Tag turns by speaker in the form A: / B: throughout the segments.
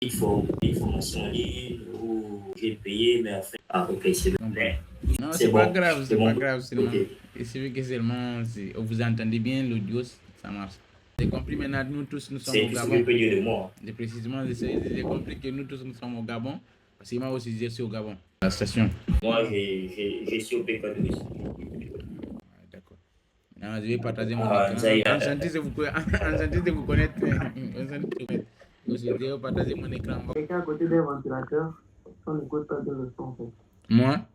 A: il faut mentionner ou j'ai payé, mais enfin, ah, ok, c'est
B: Je comprends.
A: bon.
B: Non,
A: C'est bon, c'est
B: c'est pas
A: bon.
B: grave
A: Ok.
B: seulement. Il suffit que seulement vous entendez bien l'audio, ça marche. J'ai compris maintenant, nous tous nous sommes
A: C'est
B: au
A: tout ce que je
B: Gabon.
A: peux dire de moi.
B: Et précisément, j'ai compris que nous tous nous sommes au Gabon. Parce que moi aussi, je suis au Gabon. La station.
A: Moi, je suis au PK12.
B: Ah, d'accord. Maintenant, je vais partager mon
A: Ah,
B: écran.
A: ça y est.
B: Enchanté de vous, enchanté de vous connaître. Enchanté de vous connaître. Aussi, je vais partager mon écran.
C: Quelqu'un à côté d'un ventilateur, on n'écoute pas bien le son, en fait.
B: Moi,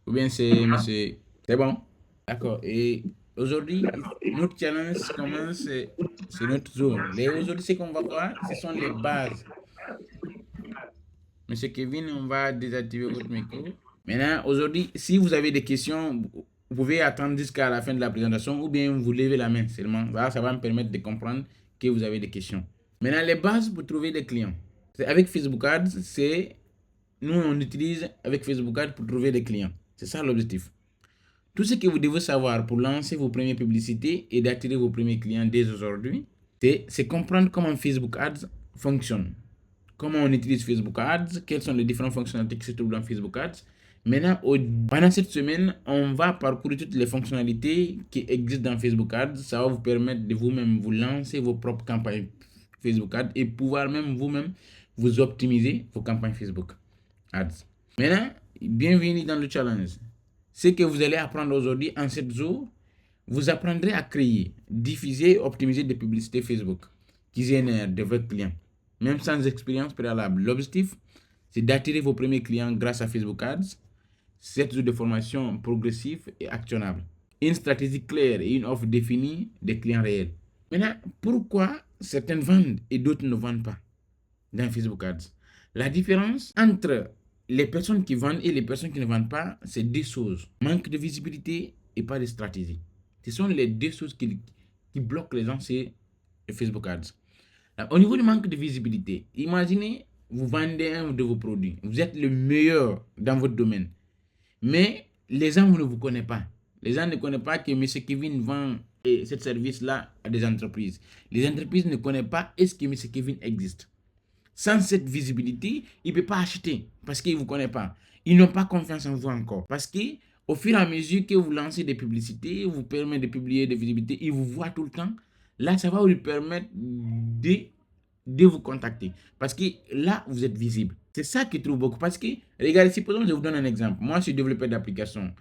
B: ou bien c'est monsieur. C'est bon? D'accord. Et aujourd'hui, notre challenge commence, c'est notre zone. Et aujourd'hui, ce qu'on va voir, ce sont les bases. Monsieur Kevin, on va désactiver votre micro. Maintenant, aujourd'hui, si vous avez des questions, vous pouvez attendre jusqu'à la fin de la présentation ou bien vous levez la main seulement. Là, ça va me permettre de comprendre que vous avez des questions. Maintenant, les bases pour trouver des clients. Avec Facebook Ads, nous, on utilise avec Facebook Ads pour trouver des clients. C'est ça l'objectif. Tout ce que vous devez savoir pour lancer vos premières publicités et d'attirer vos premiers clients dès aujourd'hui, c'est comprendre comment Facebook Ads fonctionne. Comment on utilise Facebook Ads, quelles sont les différentes fonctionnalités qui se trouvent dans Facebook Ads. Maintenant, pendant cette semaine, on va parcourir toutes les fonctionnalités qui existent dans Facebook Ads. Ça va vous permettre de vous-même vous lancer vos propres campagnes Facebook Ads et pouvoir même vous-même vous optimiser vos campagnes Facebook Ads. Maintenant, bienvenue dans le challenge. Ce que vous allez apprendre aujourd'hui en 7 jours, vous apprendrez à créer, diffuser et optimiser des publicités Facebook qui génèrent de vrais clients, même sans expérience préalable. L'objectif, c'est d'attirer vos premiers clients grâce à Facebook Ads, 7 jours de formation progressive et actionnable, une stratégie claire et une offre définie des clients réels. Maintenant, pourquoi certaines vendent et d'autres ne vendent pas dans Facebook Ads? La différence entre les personnes qui vendent et les personnes qui ne vendent pas, c'est deux choses. Manque de visibilité et pas de stratégie. Ce sont les deux choses qui bloquent les gens sur Facebook Ads. Alors, au niveau du manque de visibilité, imaginez, vous vendez un de vos produits. Vous êtes le meilleur dans votre domaine. Mais les gens ne vous connaissent pas. Les gens ne connaissent pas que M. Kevin vend ce service-là à des entreprises. Les entreprises ne connaissent pas est-ce que M. Kevin existe. Sans cette visibilité, il ne peut pas acheter parce qu'il ne vous connaît pas. Ils n'ont pas confiance en vous encore. Parce que au fur et à mesure que vous lancez des publicités, vous permettez de publier des visibilités, ils vous voient tout le temps. Là, ça va vous permettre de vous contacter. Parce que là, vous êtes visible. C'est ça qui trouve beaucoup. Parce que, regardez, supposons que je vous donne un exemple. Moi, je suis développeur d'application.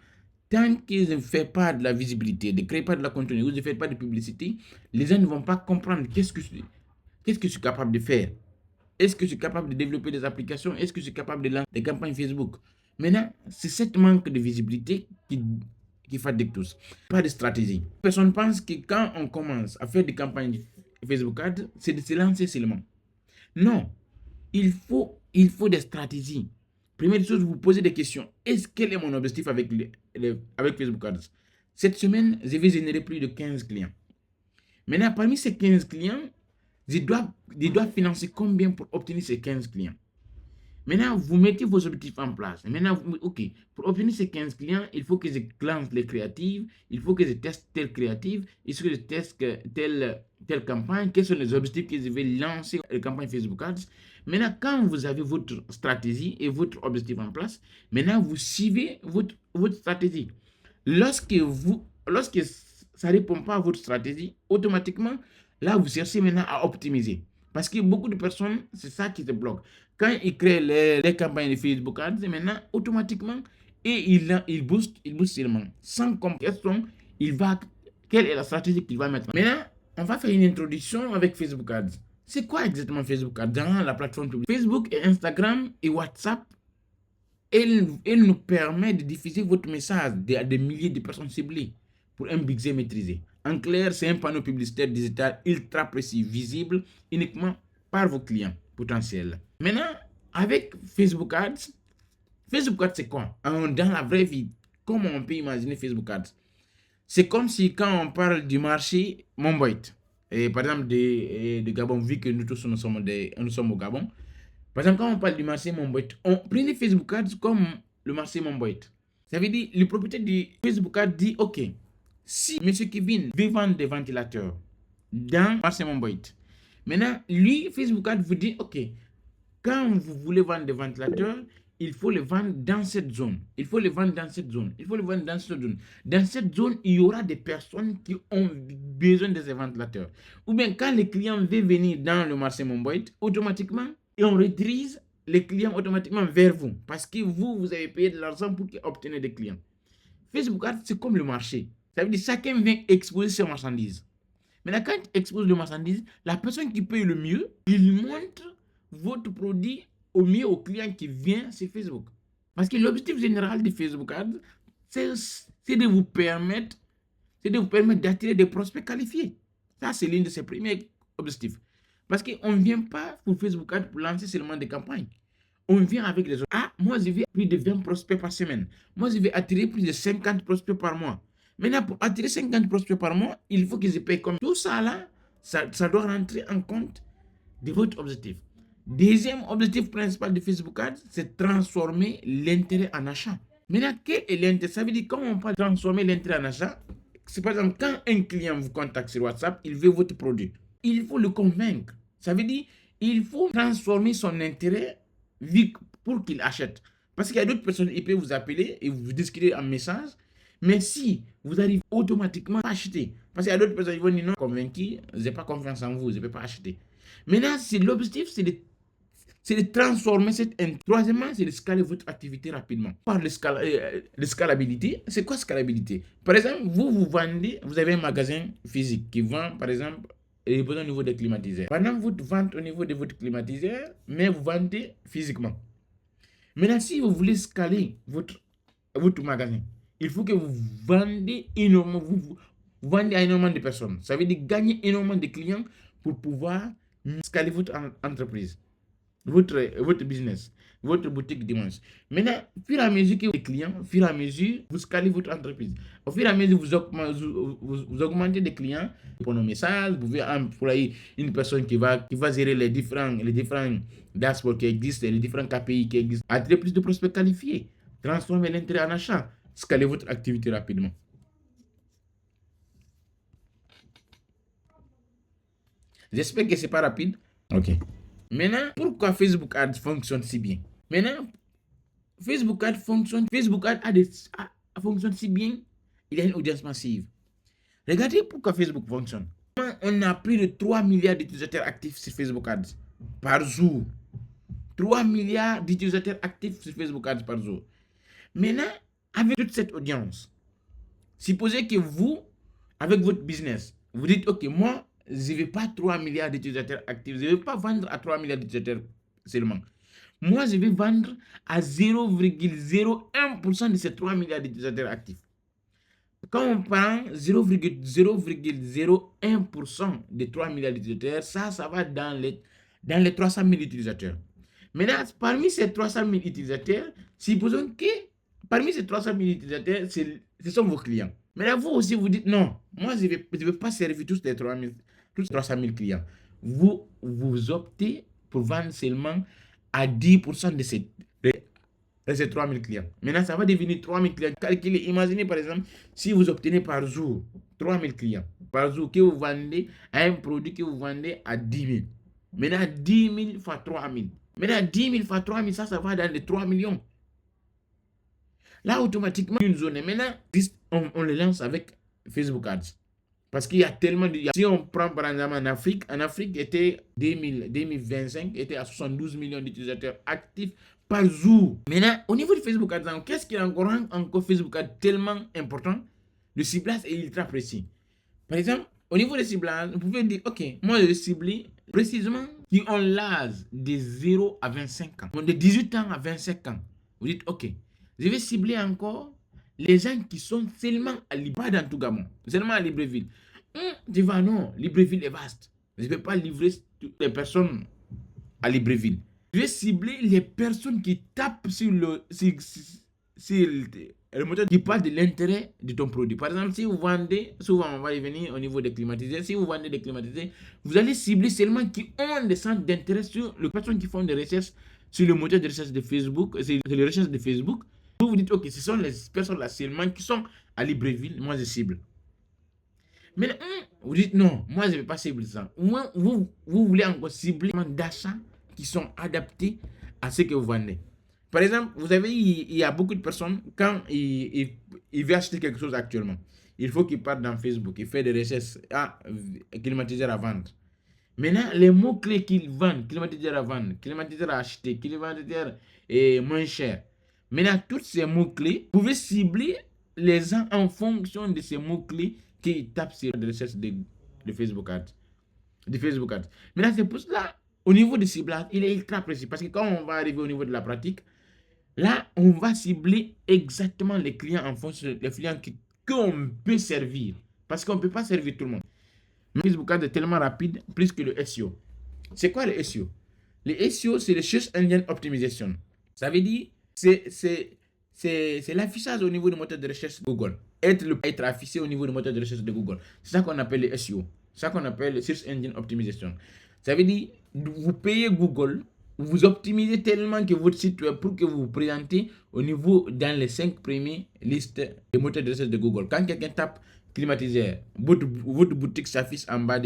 B: Tant que je ne fais pas de la visibilité, ne crée pas de la contenu, ou je ne fais pas de publicité, les gens ne vont pas comprendre qu'est-ce que je suis capable de faire. Est-ce que je suis capable de développer des applications? Est-ce que je suis capable de lancer des campagnes Facebook? Maintenant, c'est cette manque de visibilité qui fatigue tous. Pas de stratégie. Personne pense que quand on commence à faire des campagnes Facebook Ads, c'est de se lancer seulement. Non. Il faut des stratégies. Première chose, vous posez des questions. Quel est mon objectif avec Facebook Ads? Cette semaine, je vais générer plus de 15 clients. Maintenant, parmi ces 15 clients, je dois financer combien pour obtenir ces 15 clients? Maintenant, vous mettez vos objectifs en place. Maintenant, OK, pour obtenir ces 15 clients, il faut que je lance les créatives, il faut que je teste telle créative, il faut que je teste telle campagne, quels sont les objectifs que je vais lancer la campagne Facebook Ads. Maintenant, quand vous avez votre stratégie et votre objectif en place, maintenant, vous suivez votre stratégie. Lorsque ça ne répond pas à votre stratégie, automatiquement, là, vous cherchez maintenant à optimiser. Parce que beaucoup de personnes, c'est ça qui te bloque. Quand ils créent les campagnes de Facebook Ads, maintenant, automatiquement, et ils boostent seulement. Sans comprendre quelle est la stratégie qu'il va mettre. Maintenant, on va faire une introduction avec Facebook Ads. C'est quoi exactement Facebook Ads dans la plateforme publique? Facebook et Instagram et WhatsApp, elle nous permet de diffuser votre message à des milliers de personnes ciblées pour un budget maîtrisé. En clair, c'est un panneau publicitaire digital ultra précis, visible uniquement par vos clients potentiels. Maintenant, avec Facebook Ads c'est quoi? Dans la vraie vie, comment on peut imaginer Facebook Ads? C'est comme si quand on parle du marché Momboit, et par exemple de Gabon, vu que nous tous nous sommes au Gabon, par exemple, quand on parle du marché Momboit, on prend Facebook Ads comme le marché Momboit. Ça veut dire, le propriétaire du Facebook Ads dit, OK, si M. Kevin veut vendre des ventilateurs dans le marché Momboit, maintenant, lui, Facebook Ads vous dit, OK, quand vous voulez vendre des ventilateurs, il faut les vendre dans cette zone. Il faut les vendre dans cette zone. Il faut les vendre dans cette zone. Dans cette zone, il y aura des personnes qui ont besoin de ces ventilateurs. Ou bien quand les clients veulent venir dans le marché Momboit, automatiquement, et on redirige les clients automatiquement vers vous. Parce que vous avez payé de l'argent pour obtenir des clients. Facebook Ads, c'est comme le marché. Ça veut dire que chacun vient exposer ses marchandises. Maintenant, quand tu exposes le marchandise, la personne qui paye le mieux, il montre votre produit au mieux au client qui vient sur Facebook. Parce que l'objectif général de Facebook Ads, c'est de vous permettre d'attirer des prospects qualifiés. Ça, c'est l'un de ses premiers objectifs. Parce qu'on ne vient pas pour Facebook Ads pour lancer seulement des campagnes. On vient avec les autres. Ah, moi, je vais plus de 20 prospects par semaine. Moi, je vais attirer plus de 50 prospects par mois. Maintenant, pour attirer 50 prospects par mois, il faut que je paye comme tout ça là, ça doit rentrer en compte de votre objectif. Deuxième objectif principal de Facebook Ads, c'est transformer l'intérêt en achat. Maintenant, quel est l'intérêt? Ça veut dire comment on peut transformer l'intérêt en achat? C'est par exemple quand un client vous contacte sur WhatsApp, il veut votre produit. Il faut le convaincre. Ça veut dire il faut transformer son intérêt pour qu'il achète. Parce qu'il y a d'autres personnes qui peuvent vous appeler et vous discuter en message. Mais si vous arrivez automatiquement à acheter, parce qu'il y a d'autres personnes qui vont dire non, convaincu, je n'ai pas confiance en vous, je ne peux pas acheter. Maintenant, l'objectif, c'est de transformer cette... Troisièmement, c'est de scaler votre activité rapidement. Par le scalabilité, c'est quoi scalabilité? Par exemple, vous vendez, vous avez un magasin physique qui vend, par exemple, les besoins au niveau des climatiseurs. Pendant votre vente au niveau de votre climatiseur, mais vous vendez physiquement. Maintenant, si vous voulez scaler votre magasin, il faut que vous vendez énormément, vous vendez à énormément de personnes. Ça veut dire gagner énormément de clients pour pouvoir scaler votre entreprise, votre business, votre boutique dimanche. Maintenant, au fur et à mesure que les clients, au fur et à mesure, vous scalez votre entreprise. Au fur et à mesure, vous augmentez des clients pour nos messages. Vous pouvez employer une personne qui va gérer les différents dashboards qui existent, les différents KPI qui existent. Attirer plus de prospects qualifiés. Transformer l'intérêt en achat. Scaler votre activité rapidement. J'espère que ce n'est pas rapide. Ok. Maintenant, pourquoi Facebook Ads fonctionne si bien? Maintenant, Facebook Ads fonctionne si bien. Il y a une audience massive. Regardez pourquoi Facebook fonctionne. On a plus de 3 milliards d'utilisateurs actifs sur Facebook Ads par jour. 3 milliards d'utilisateurs actifs sur Facebook Ads par jour. Maintenant, avec toute cette audience, supposez que vous, avec votre business, vous dites, ok, moi, je ne vais pas 3 milliards d'utilisateurs actifs. Je ne vais pas vendre à 3 milliards d'utilisateurs seulement. Moi, je vais vendre à 0,01% de ces 3 milliards d'utilisateurs actifs. Quand on prend 0,01% des 3 milliards d'utilisateurs, ça va dans les 300 000 utilisateurs. Maintenant, parmi ces 300 000 utilisateurs, supposons que parmi ces 300 000 utilisateurs, ce sont vos clients. Maintenant, vous aussi, vous dites non, moi, je ne vais pas servir tous les 300 000 clients. Vous optez pour vendre seulement à 10% de ces 3 000 clients. Maintenant, ça va devenir 3 000 clients. Calculez, imaginez par exemple, si vous obtenez par jour 3 000 clients, par jour que vous vendez à un produit que vous vendez à 10 000. Maintenant, 10 000 fois 3 000. Maintenant, 10 000 fois 3 000, ça va dans les 3 millions. Là, automatiquement, une zone. Et maintenant, on le lance avec Facebook Ads. Parce qu'il y a tellement de... Si on prend par exemple en Afrique, était 2025, était à 72 millions d'utilisateurs actifs par jour. Maintenant, au niveau de Facebook Ads, qu'est-ce qui rend encore Facebook Ads tellement important? Le ciblage est ultra précis. Par exemple, au niveau des ciblages, vous pouvez dire, ok, moi je vais cibler précisément qui ont l'âge de 0 à 25 ans. De 18 ans à 25 ans. Vous dites, ok, je vais cibler encore les gens qui sont seulement à Libreville, pas dans tout Gabon, seulement à Libreville. Tu vas, non, Libreville est vaste. Je ne vais pas livrer toutes les personnes à Libreville. Je vais cibler les personnes qui tapent sur le moteur qui parle de l'intérêt de ton produit. Par exemple, si vous vendez, souvent on va y venir au niveau des climatiseurs, si vous vendez des climatiseurs, vous allez cibler seulement qui ont des centres d'intérêt sur les personnes qui font des recherches sur le moteur de recherche de Facebook, c'est les recherches de Facebook. Vous vous dites, ok, ce sont les personnes là seulement qui sont à Libreville, moi je cible. Mais vous dites, non, moi je ne vais pas cibler ça. Vous voulez encore cibler d'achat qui sont adaptés à ce que vous vendez. Par exemple, vous avez, il y a beaucoup de personnes, quand ils veulent acheter quelque chose actuellement, il faut qu'ils partent dans Facebook, ils font des recherches, climatiseur à vendre. Maintenant, les mots-clés qu'ils vendent, climatiseur à vendre, climatiseur à acheter, climatiseur moins cher. Maintenant, tous ces mots-clés, vous pouvez cibler les gens en fonction de ces mots-clés qu'ils tapent sur les recherches de Facebook Ads. Maintenant, c'est pour cela, au niveau de ciblage, il est ultra précis. Parce que quand on va arriver au niveau de la pratique, là, on va cibler exactement les clients en fonction des clients qu'on peut servir. Parce qu'on ne peut pas servir tout le monde. Mais Facebook Ads est tellement rapide, plus que le SEO. C'est quoi le SEO? Le SEO, c'est le Search Engine Optimization. Ça veut dire, c'est l'affichage au niveau du moteur de recherche Google. Être affiché au niveau du moteur de recherche de Google. C'est ça qu'on appelle le SEO. C'est ça qu'on appelle le Search Engine Optimization. Ça veut dire, vous payez Google, vous optimisez tellement que votre site web pour que vous vous présentez au niveau dans les 5 premières listes des moteurs de recherche de Google. Quand quelqu'un tape climatiseur, votre boutique s'affiche en bas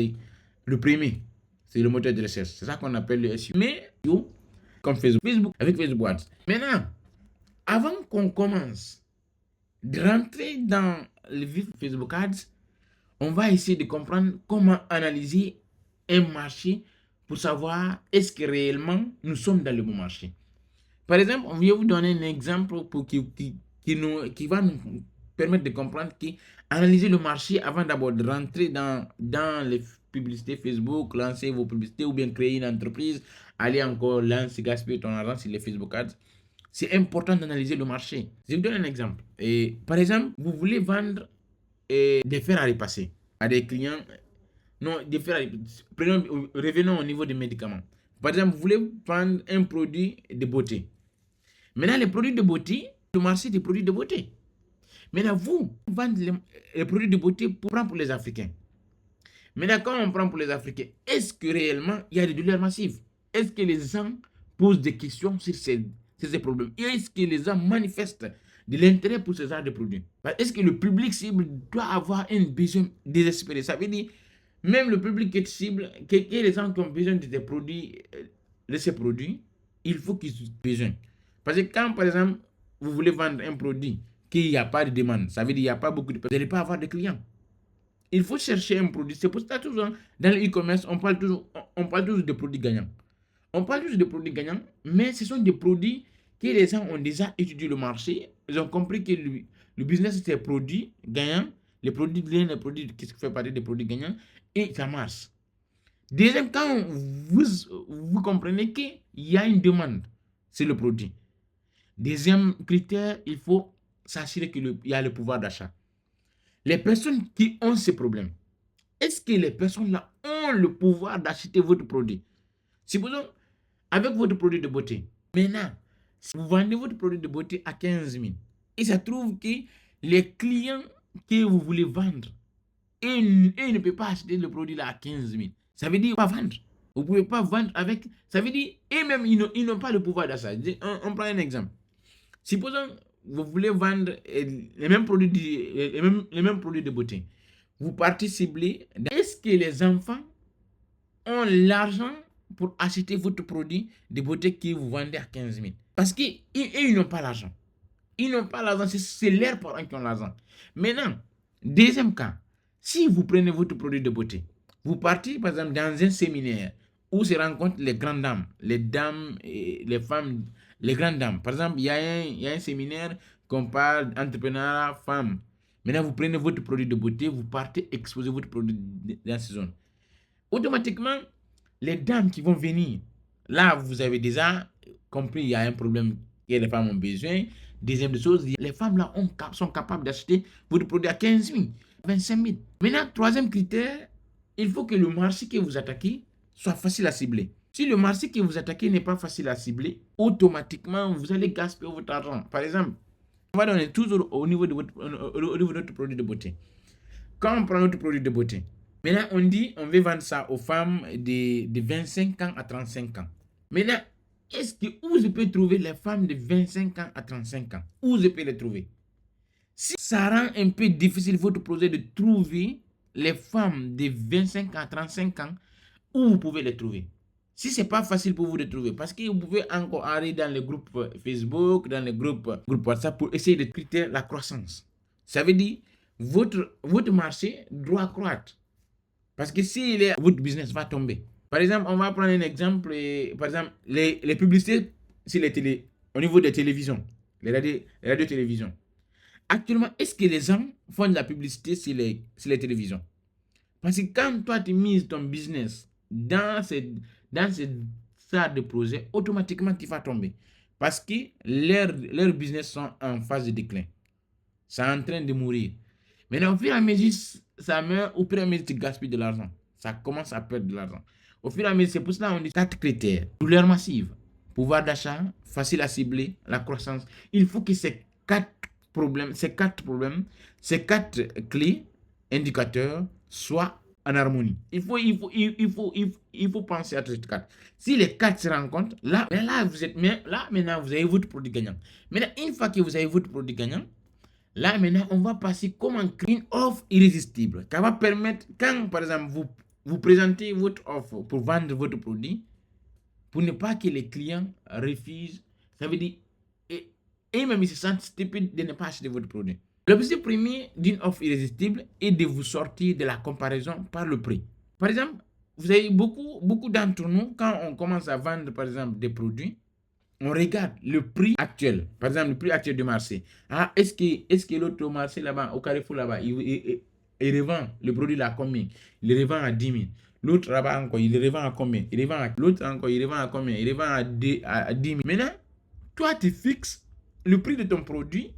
B: le premier. C'est le moteur de recherche. C'est ça qu'on appelle le SEO. Mais comme Facebook, avec Facebook Ads. Maintenant, avant qu'on commence de rentrer dans le vif Facebook Ads, on va essayer de comprendre comment analyser un marché pour savoir est-ce que réellement nous sommes dans le bon marché. Par exemple, on vient vous donner un exemple pour qui va nous permettre de comprendre qu'analyser le marché avant d'abord de rentrer dans les publicités Facebook, lancer vos publicités ou bien créer une entreprise, aller encore lancer, gaspiller ton argent sur les Facebook Ads. C'est important d'analyser le marché. Je vous donne un exemple. Par exemple, vous voulez vendre des fers à repasser à des clients. Non, revenons au niveau des médicaments. Par exemple, vous voulez vendre un produit de beauté. Maintenant, les produits de beauté, le marché des produits de beauté. Maintenant, vous vendez les produits de beauté pour prendre pour les Africains. Maintenant, quand on prend pour les Africains, est-ce que réellement il y a des douleurs massives? Est-ce que les gens posent des questions sur ces problèmes? Est-ce que les gens manifestent de l'intérêt pour ce genre de produits? Est-ce que le public cible doit avoir un besoin désespéré? Ça veut dire, même le public qui est cible, que les gens qui ont besoin de ces produits, il faut qu'ils aient besoin. Parce que quand, par exemple, vous voulez vendre un produit qu'il n'y a pas de demande, ça veut dire qu'il n'y a pas beaucoup de personnes, vous n'allez pas avoir de clients. Il faut chercher un produit. C'est pour ça que toujours dans le e-commerce, on parle toujours de produits gagnants. On parle toujours de produits gagnants, mais ce sont des produits que les gens ont déjà étudié le marché. Ils ont compris que le business, c'est des produits gagnants. Les produits gagnants, les produits qui font partie des produits gagnants. Et ça marche. Deuxième, quand vous comprenez qu'il y a une demande, c'est le produit. Deuxième critère, il faut s'assurer qu'il y a le pouvoir d'achat. Les personnes qui ont ces problèmes, est-ce que les personnes-là ont le pouvoir d'acheter votre produit? Supposons, avec votre produit de beauté, maintenant, si vous vendez votre produit de beauté à 15 000, et ça trouve que les clients que vous voulez vendre, et ne peuvent pas acheter le produit là à 15 000. Ça veut dire pas vendre. Vous ne pouvez pas vendre avec... Ça veut dire, et même ils n'ont pas le pouvoir d'achat. On prend un exemple. Supposons, vous voulez vendre les mêmes produits de beauté. Vous partez cibler. Est-ce que les enfants ont l'argent pour acheter votre produit de beauté que vous vendez à 15 000? Parce qu'ils n'ont pas l'argent. Ils n'ont pas l'argent. C'est leurs parents qui ont l'argent. Maintenant, deuxième cas. Si vous prenez votre produit de beauté, vous partez par exemple dans un séminaire où se rencontrent les grandes dames, les dames, et les femmes, les grandes dames. Par exemple, il y a un séminaire qu'on parle d'entrepreneuriat femmes. Maintenant, vous prenez votre produit de beauté, vous partez exposer votre produit dans cette zone. Automatiquement, les dames qui vont venir, là, vous avez déjà compris, il y a un problème que les femmes ont besoin. Deuxième chose, les femmes là sont capables d'acheter votre produit à 15 000. 25 000. Maintenant, troisième critère, il faut que le marché que vous attaquez soit facile à cibler. Si le marché que vous attaquez n'est pas facile à cibler, automatiquement, vous allez gaspiller votre argent. Par exemple, on va donner toujours au niveau de notre produit de beauté. Quand on prend notre produit de beauté, maintenant, on dit on veut vendre ça aux femmes de 25 ans à 35 ans. Maintenant, où je peux trouver les femmes de 25 ans à 35 ans? Où je peux les trouver? Si ça rend un peu difficile votre projet de trouver les femmes de 25 à 35 ans, où vous pouvez les trouver? Si ce n'est pas facile pour vous de trouver, parce que vous pouvez encore aller dans les groupes Facebook, dans les groupes WhatsApp pour essayer de critère la croissance. Ça veut dire votre marché doit croître. Parce que si votre business va tomber. Par exemple, on va prendre un exemple. Par exemple, les publicités sur au niveau des télévisions, les radios-télévisions. Actuellement, est-ce que les gens font de la publicité sur les télévisions? Parce que quand toi, tu mises ton business dans ce stade de projet, automatiquement, tu vas tomber. Parce que leurs business sont en phase de déclin. C'est en train de mourir. Maintenant, au fur et à mesure, ça meurt, au fur et à mesure, tu gaspilles de l'argent. Ça commence à perdre de l'argent. Au fur et à mesure, c'est pour cela qu'on dit 4 critères. Douleur massive, pouvoir d'achat, facile à cibler, la croissance. Il faut que ces 4 clés, indicateurs, soient en harmonie. Il faut penser à ces 4. Si les 4 se rencontrent, maintenant, vous avez votre produit gagnant. Maintenant, une fois que vous avez votre produit gagnant, là, maintenant, on va passer comment créer une offre irrésistible. Qui va permettre, quand, par exemple, vous présentez votre offre pour vendre votre produit, pour ne pas que les clients refusent, ça veut dire, et même ils se sentent stupides de ne pas acheter votre produit. L'objectif premier d'une offre irrésistible est de vous sortir de la comparaison par le prix. Par exemple, vous avez beaucoup d'entre nous, quand on commence à vendre, par exemple, des produits, on regarde le prix actuel. Par exemple, le prix actuel du marché. Ah, est-ce que l'autre marché là-bas, au Carrefour là-bas, il revend le produit là à combien? Il le revend à 10 000. L'autre là-bas encore, il le revend à combien? L'autre encore, il revend à combien? Il revend à 10 000. Maintenant, toi, tu fixes le prix de ton produit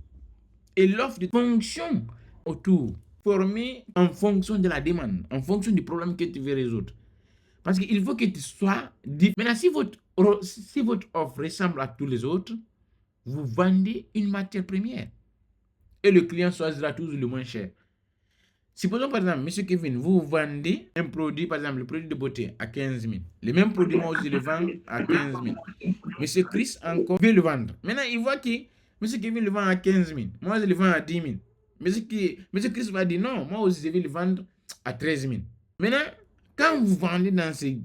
B: et l'offre de fonction autour, formée en fonction de la demande, en fonction du problème que tu veux résoudre. Parce qu'il faut que tu sois différent. Maintenant, si votre offre ressemble à tous les autres, vous vendez une matière première. Et le client choisira toujours le moins cher. Supposons par exemple, M. Kevin, vous vendez un produit, par exemple, le produit de beauté à 15 000. Le même produit, moi aussi, je le vends à 15 000. M. Chris encore veut le vendre. Maintenant, il voit que M. Kevin le vend à 15 000. Moi, je le vends à 10 000. M. Chris va dire non, moi aussi, je vais le vendre à 13 000. Maintenant, quand vous vendez dans ces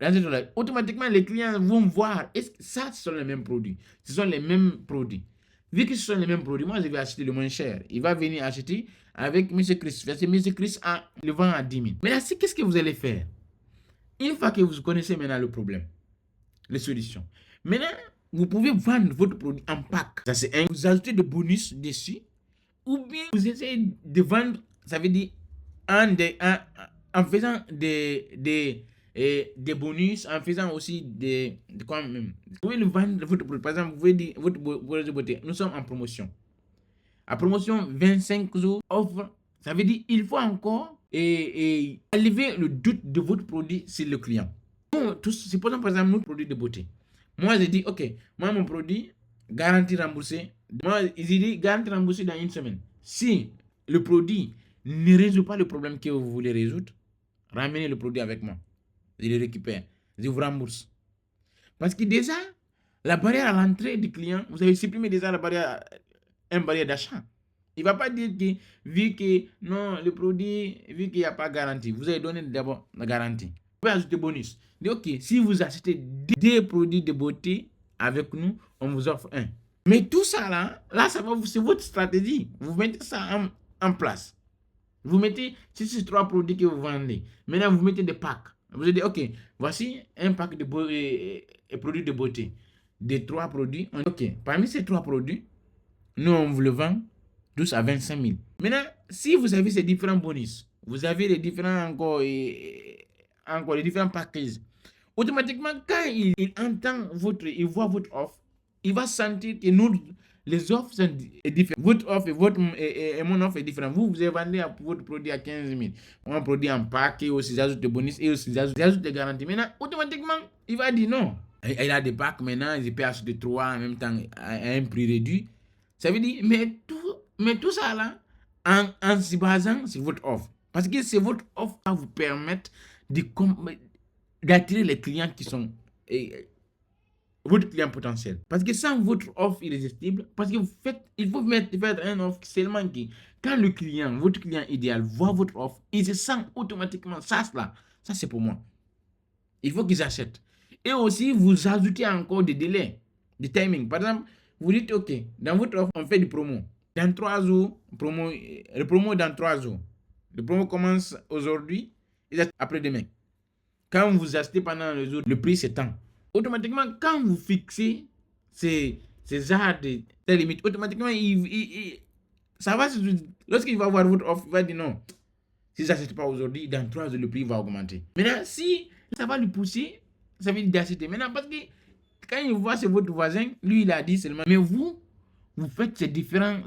B: zones-là, automatiquement, les clients vont voir, est-ce que ça, ce sont les mêmes produits. Ce sont les mêmes produits. Vu que ce sont les mêmes produits, moi, je vais acheter le moins cher. Il va venir acheter avec M. Chris. Parce que M. Chris le vend à 10 000. Maintenant, qu'est-ce que vous allez faire? Une fois que vous connaissez maintenant le problème, les solutions, maintenant, vous pouvez vendre votre produit en pack. Ça, c'est vous ajoutez des bonus dessus. Ou bien, vous essayez de vendre, ça veut dire, en faisant des bonus, en faisant aussi quoi même. Vous pouvez le vendre, votre produit. Par exemple, vous pouvez dire, votre produit de beauté, nous sommes en promotion. À promotion, 25 jours, offre. Ça veut dire, il faut encore enlever le doute de votre produit sur le client. Supposons par exemple, notre produit de beauté. Moi, je dis, ok, moi, mon produit, garantie remboursée. Moi, je dis, garantie remboursée dans 1 semaine. Si le produit ne résout pas le problème que vous voulez résoudre, ramenez le produit avec moi. Je le récupère. Je vous rembourse. Parce que déjà, la barrière à l'entrée du client, vous avez supprimé déjà la barrière d'achat. Il ne va pas dire que, vu que non, le produit, vu qu'il n'y a pas de garantie, vous avez donné d'abord la garantie. Vous pouvez ajouter bonus. Dites, ok, si vous achetez 2 produits de beauté avec nous, on vous offre 1. Mais tout ça là c'est votre stratégie. Vous mettez ça en place. Vous mettez, si c'est 3 produits que vous vendez, maintenant vous mettez des packs. Vous dites, ok, voici un pack de produits de beauté. Des 3 produits. Ok, parmi ces 3 produits, nous on vous le vend tous à 25 000. Maintenant, si vous avez ces différents bonus, vous avez les différents encore les différents packages, automatiquement, quand il entend il voit votre offre, il va sentir que les offres sont différentes. Votre offre et mon offre est différente. Vous avez vendu votre produit à 15 000. Mon produit en pack et aussi j'ajoute des bonus et aussi j'ajoute des garanties. Maintenant, automatiquement, il va dire non. Il a des packs maintenant, il peut acheter 3 en même temps à un prix réduit. Ça veut dire, mais tout ça là, en se basant sur votre offre. Parce que c'est votre offre qui va vous permettre d'attirer les clients qui sont votre client potentiel. Parce que sans votre offre irrésistible, parce que il faut faire une offre seulement qui, quand votre client idéal voit votre offre, il se sent automatiquement, ça c'est pour moi. Il faut qu'ils achètent. Et aussi, vous ajoutez encore des délais, du timing. Par exemple, vous dites, OK, dans votre offre, on fait du promo. Dans 3 jours, le promo est dans 3 jours. Le promo commence aujourd'hui et après-demain. Quand vous achetez pendant le jour, le prix s'étend. Automatiquement, quand vous fixez ces genres de limites, automatiquement, ça va, lorsqu'il va voir votre offre, il va dire non. Si ça ne s'achète pas aujourd'hui, dans 3 jours, le prix va augmenter. Maintenant, si ça va lui pousser, ça veut dire d'acheter. Maintenant, parce que quand il voit c'est votre voisin, lui, il a dit seulement. Mais vous faites ces différents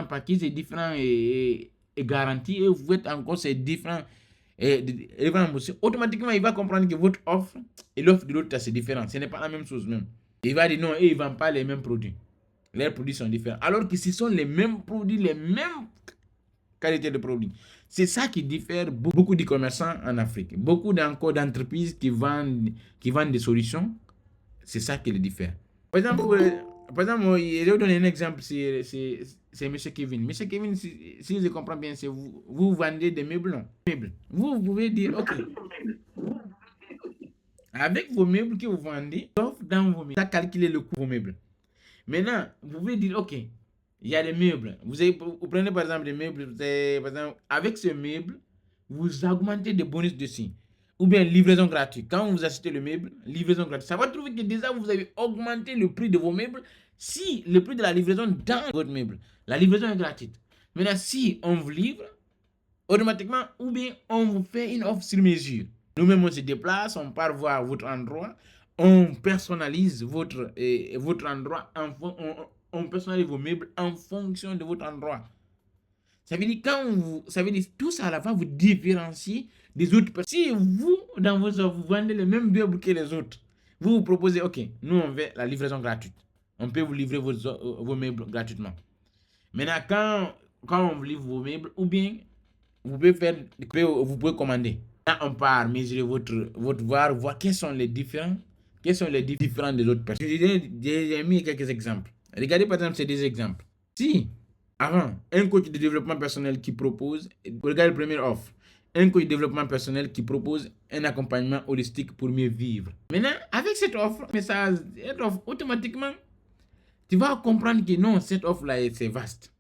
B: paquets, ces différents garanties, et vous faites encore ces différents automatiquement, il va comprendre que votre offre et l'offre de l'autre, c'est différent. Ce n'est pas la même chose même. Il va dire non, et ils ne vendent pas les mêmes produits. Leurs produits sont différents. Alors que ce sont les mêmes produits, les mêmes qualités de produits. C'est ça qui diffère beaucoup de commerçants en Afrique. Beaucoup d'entreprises qui vendent des solutions. C'est ça qui les diffère. Par exemple, je vais vous donner un exemple. C'est M. Kevin. M. Kevin, si je comprends bien, c'est vous vendez des meubles. Non? Vous pouvez dire, OK, avec vos meubles que vous vendez, sauf dans vos meubles, ça calculer le coût de vos meubles. Maintenant, vous pouvez dire, OK, il y a des meubles. Vous prenez par exemple des meubles, par exemple, avec ce meuble, vous augmentez des bonus dessus. Ou bien livraison gratuite. Quand vous achetez le meuble, livraison gratuite. Ça va trouver que déjà vous avez augmenté le prix de vos meubles si le prix de la livraison dans votre meuble. La livraison est gratuite. Maintenant, si on vous livre, automatiquement, ou bien on vous fait une offre sur mesure. Nous-mêmes, on se déplace, on part voir votre endroit, on personnalise votre endroit, on personnalise vos meubles en fonction de votre endroit. Ça veut dire tout ça va vous différencier des autres personnes. Si vous, dans vos offres, vous vendez le même meuble que les autres, vous proposez, OK, nous on veut la livraison gratuite. On peut vous livrer vos meubles gratuitement. Maintenant, quand on vous livre vos meubles, ou bien vous pouvez commander. Là, on part mesurer votre voir quels sont les différents des autres personnes. J'ai mis quelques exemples. Regardez par exemple ces 2 exemples. Si avant, un coach de développement personnel qui propose, regardez la première offre, un coach de développement personnel qui propose un accompagnement holistique pour mieux vivre. Maintenant, avec cette offre, automatiquement, tu vas comprendre que non, cette offre-là, c'est vaste.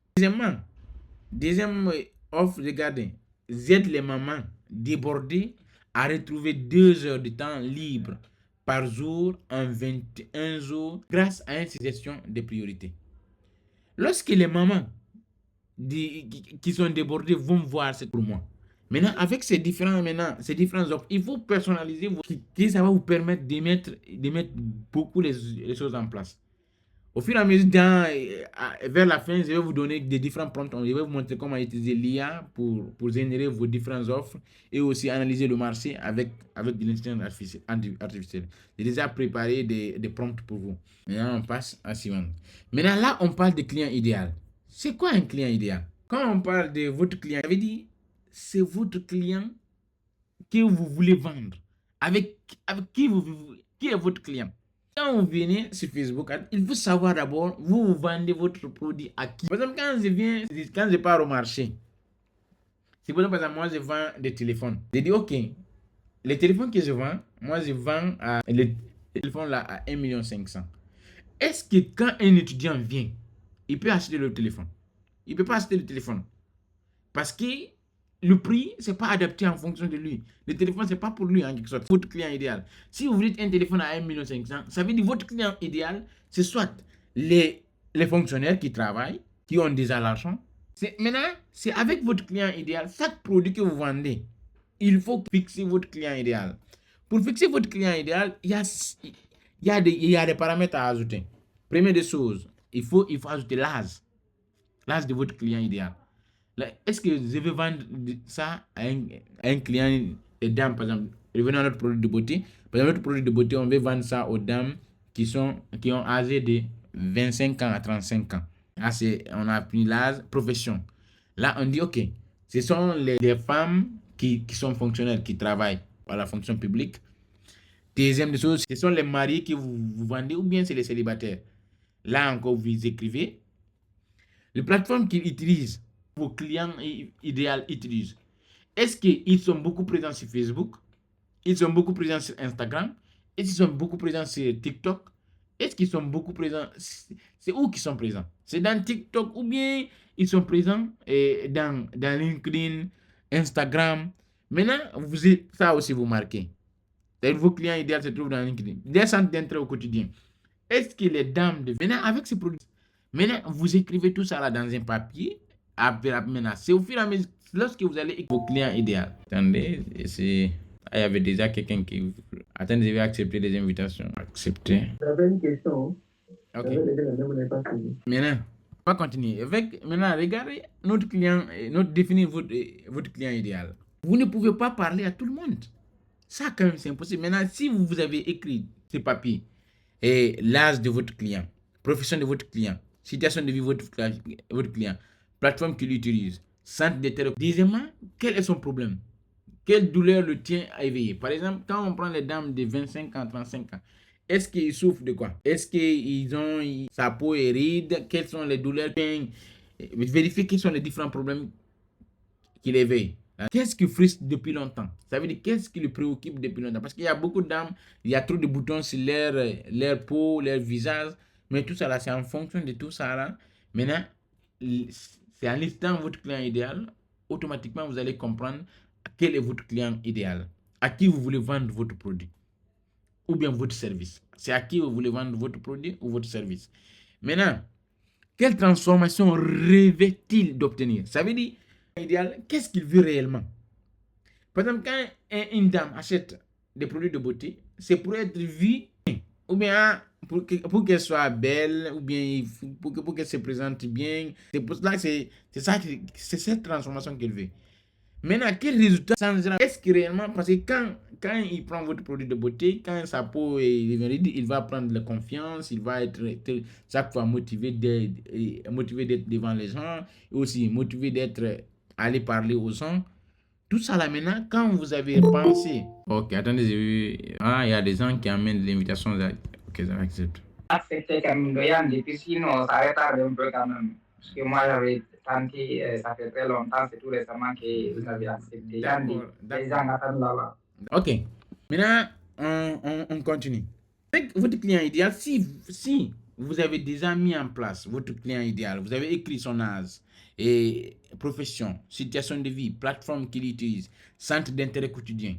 B: Deuxième offre, regardez, j'aide les mamans débordées à retrouver 2 heures de temps libre par jour en 21 jours grâce à une suggestion de priorité. Lorsque les mamans qui sont débordées vont voir c'est pour moi. Maintenant, avec ces différents offres, il faut personnaliser que ça va vous permettre de mettre beaucoup les choses en place. Au fur et à mesure, vers la fin, je vais vous donner des différents prompts. Je vais vous montrer comment utiliser l'IA pour générer vos différentes offres et aussi analyser le marché avec de l'intelligence artificielle. J'ai déjà préparé des prompts pour vous. Maintenant, on passe à suivant. Maintenant, là, on parle de client idéal. C'est quoi un client idéal? Quand on parle de votre client, ça veut dire c'est votre client que vous voulez vendre. Avec qui est votre client? Quand vous venez sur Facebook, il faut savoir d'abord, vous vendez votre produit à qui? Par exemple, quand je pars au marché, c'est pour ça, par exemple, moi je vends des téléphones. Je dis, OK, les téléphones que je vends, moi je vends les téléphones là à 1,5 million. Est-ce que quand un étudiant vient, il peut acheter le téléphone? Il ne peut pas acheter le téléphone. Parce que le prix, ce n'est pas adapté en fonction de lui. Le téléphone, ce n'est pas pour lui en quelque sorte. Votre client idéal. Si vous voulez un téléphone à 1,5 million, ça veut dire que votre client idéal, c'est soit les fonctionnaires qui travaillent, qui ont déjà l'argent. Maintenant, c'est avec votre client idéal, chaque produit que vous vendez, il faut fixer votre client idéal. Pour fixer votre client idéal, il y a des paramètres à ajouter. Première des choses, il faut ajouter l'âge de votre client idéal. Est-ce que je vais vendre ça à un client, des dames, par exemple, revenons à notre produit de beauté. Par exemple, notre produit de beauté, on veut vendre ça aux dames qui ont âgé de 25 ans à 35 ans. Là, on a pris l'âge, profession. Là, on dit, OK, ce sont les femmes qui sont fonctionnaires, qui travaillent à la fonction publique. Deuxième chose, ce sont les mariés que vous vendez ou bien c'est les célibataires. Là encore, vous écrivez. Les plateformes qu'ils utilisent, vos clients idéaux utilisent. Est-ce qu'ils sont beaucoup présents sur Facebook? Ils sont beaucoup présents sur Instagram? Est-ce qu'ils sont beaucoup présents sur TikTok? Est-ce qu'ils sont beaucoup présents? C'est où qu'ils sont présents? C'est dans TikTok ou bien ils sont présents dans LinkedIn, Instagram. Maintenant, ça aussi vous marquez. Vos clients idéaux se trouvent dans LinkedIn. Des centres d'intérêt au quotidien. Est-ce que les dames de... Maintenant, avec ces produits, maintenant, vous écrivez tout ça là dans un papier. Maintenant, c'est au fur et à mesure, lorsque vous allez vos clients idéaux. Attendez, c'est... Ah, il y avait déjà quelqu'un qui... Attendez, je vais accepter les invitations. Accepter.
C: J'avais une question.
B: Ok.
C: J'avais déjà la même, on n'est pas fini.
B: Maintenant, on va continuer. Maintenant, regardez notre client, définir votre client idéal. Vous ne pouvez pas parler à tout le monde. Ça, quand même, c'est impossible. Maintenant, si vous avez écrit ce papier, et l'âge de votre client, profession de votre client, situation de vie de votre client, plateforme qu'il utilise, centre d'intérêt. Deuxièmement, quel est son problème? Quelle douleur le tient à éveiller? Par exemple, quand on prend les dames de 25 ans, 35 ans, est-ce qu'ils souffrent de quoi? Est-ce qu'ils ont sa peau est ride? Quelles sont les douleurs? Vérifier quels sont les différents problèmes qui l'éveillent. Qu'est-ce qui frustre depuis longtemps? Ça veut dire qu'est-ce qui le préoccupe depuis longtemps? Parce qu'il y a beaucoup d'âmes, il y a trop de boutons sur leur peau, leur visage. Mais tout ça là, c'est en fonction de tout ça là. Maintenant, c'est en listant votre client idéal, automatiquement vous allez comprendre quel est votre client idéal, à qui vous voulez vendre votre produit ou bien votre service. C'est à qui vous voulez vendre votre produit ou votre service. Maintenant, quelle transformation rêvait-il d'obtenir? Ça veut dire, idéal, qu'est-ce qu'il veut réellement? Par exemple, quand une dame achète des produits de beauté, c'est pour être vue ou bien pour qu'elle soit belle ou bien pour qu'elle se présente bien. C'est pour cela que c'est cette transformation qu'elle veut. Maintenant, quel résultat changera? Est-ce que réellement, parce que quand il prend votre produit de beauté, quand sa peau est ride, il va prendre la confiance, il va être chaque fois motivé d'être devant les gens, et aussi motivé d'être aller parler aux gens. Tout ça là maintenant, quand vous avez pensé, ok, attendez, j'ai vu, il y a des gens qui amènent l'invitation, ok, ça accepte.
D: C'était comme Doyan, depuis sinon, ça retarde un peu quand même. Parce que moi, j'avais tenté, ça fait très longtemps, c'est tout récemment que vous avez accepté. Les gens attendent là-bas.
B: Ok. Maintenant, on continue. Avec votre client idéal, si vous avez déjà mis en place votre client idéal, vous avez écrit son âge et profession, situation de vie, plateforme qu'il utilise, centre d'intérêt quotidien,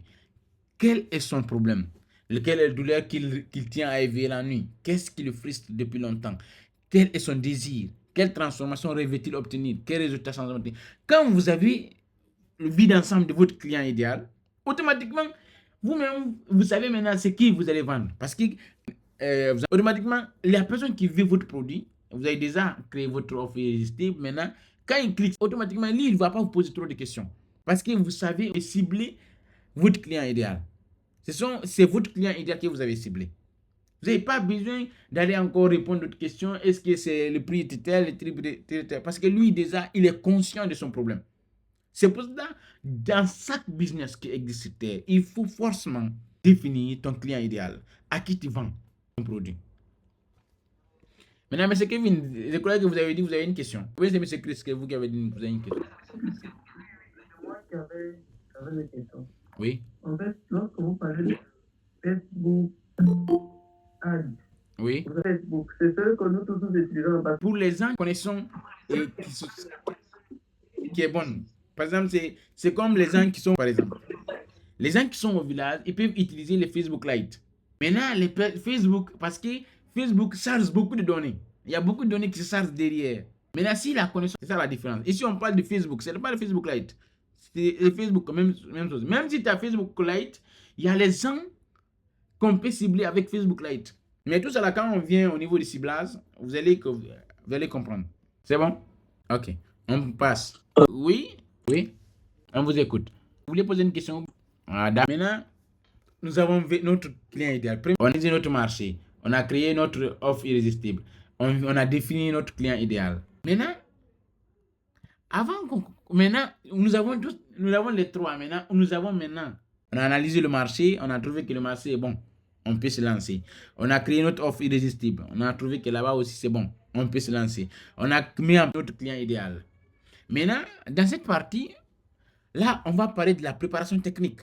B: quel est son problème? Quelle est la douleur qu'il tient à éveiller la nuit? Qu'est-ce qui le frustre depuis longtemps? Quel est son désir? Quelle transformation rêve-t-il obtenir? Quel résultat changement? Quand vous avez le vide ensemble de votre client idéal, automatiquement, vous-même, vous savez maintenant ce qui vous allez vendre. Parce que automatiquement, la personne qui veut votre produit, vous avez déjà créé votre offre irrésistible. Maintenant, quand il clique, automatiquement, lui, il ne va pas vous poser trop de questions. Parce que vous savez cibler votre client idéal. C'est votre client idéal que vous avez ciblé. Vous n'avez pas besoin d'aller encore répondre à d'autres questions. Est-ce que c'est le prix tel, le prix tel? Parce que lui, déjà, il est conscient de son problème. C'est pour ça, dans chaque business qui existe, il faut forcément définir ton client idéal. À qui tu vends ton produit. Maintenant, M. Kevin, je crois que vous avez dit que vous avez une question. Oui, c'est M. Chris que vous avez dit que vous avez une question.
C: C'est moi qui avais des questions.
B: Oui.
C: En fait, lorsque vous parlez de Facebook Ads,
B: Oui.
C: Facebook, c'est ce que nous tous nous utilisons.
B: Pour les gens connaissons et qui est bonne. Par exemple, c'est comme les gens qui sont, par exemple, les gens qui sont au village, ils peuvent utiliser les Facebook Lite. Maintenant, Facebook, parce que Facebook charge beaucoup de données. Il y a beaucoup de données qui se chargent derrière. Maintenant, si la connaissance, c'est ça la différence. Ici, on parle de Facebook, c'est pas le Facebook Lite. C'est le Facebook, même chose. Même si tu as Facebook Lite, il y a les gens qu'on peut cibler avec Facebook Lite. Mais tout ça là, quand on vient au niveau du ciblage, vous allez comprendre. C'est bon? Ok. On passe. Oui? Oui? On vous écoute. Vous voulez poser une question? Maintenant, nous avons notre client idéal. On a dit notre marché. On a créé notre offre irrésistible. On a défini notre client idéal. Maintenant, maintenant, nous avons les trois. Maintenant, on a analysé le marché. On a trouvé que le marché est bon. On peut se lancer. On a créé notre offre irrésistible. On a trouvé que là-bas aussi c'est bon. On peut se lancer. On a mis en place notre client idéal. Maintenant, dans cette partie, là, on va parler de la préparation technique.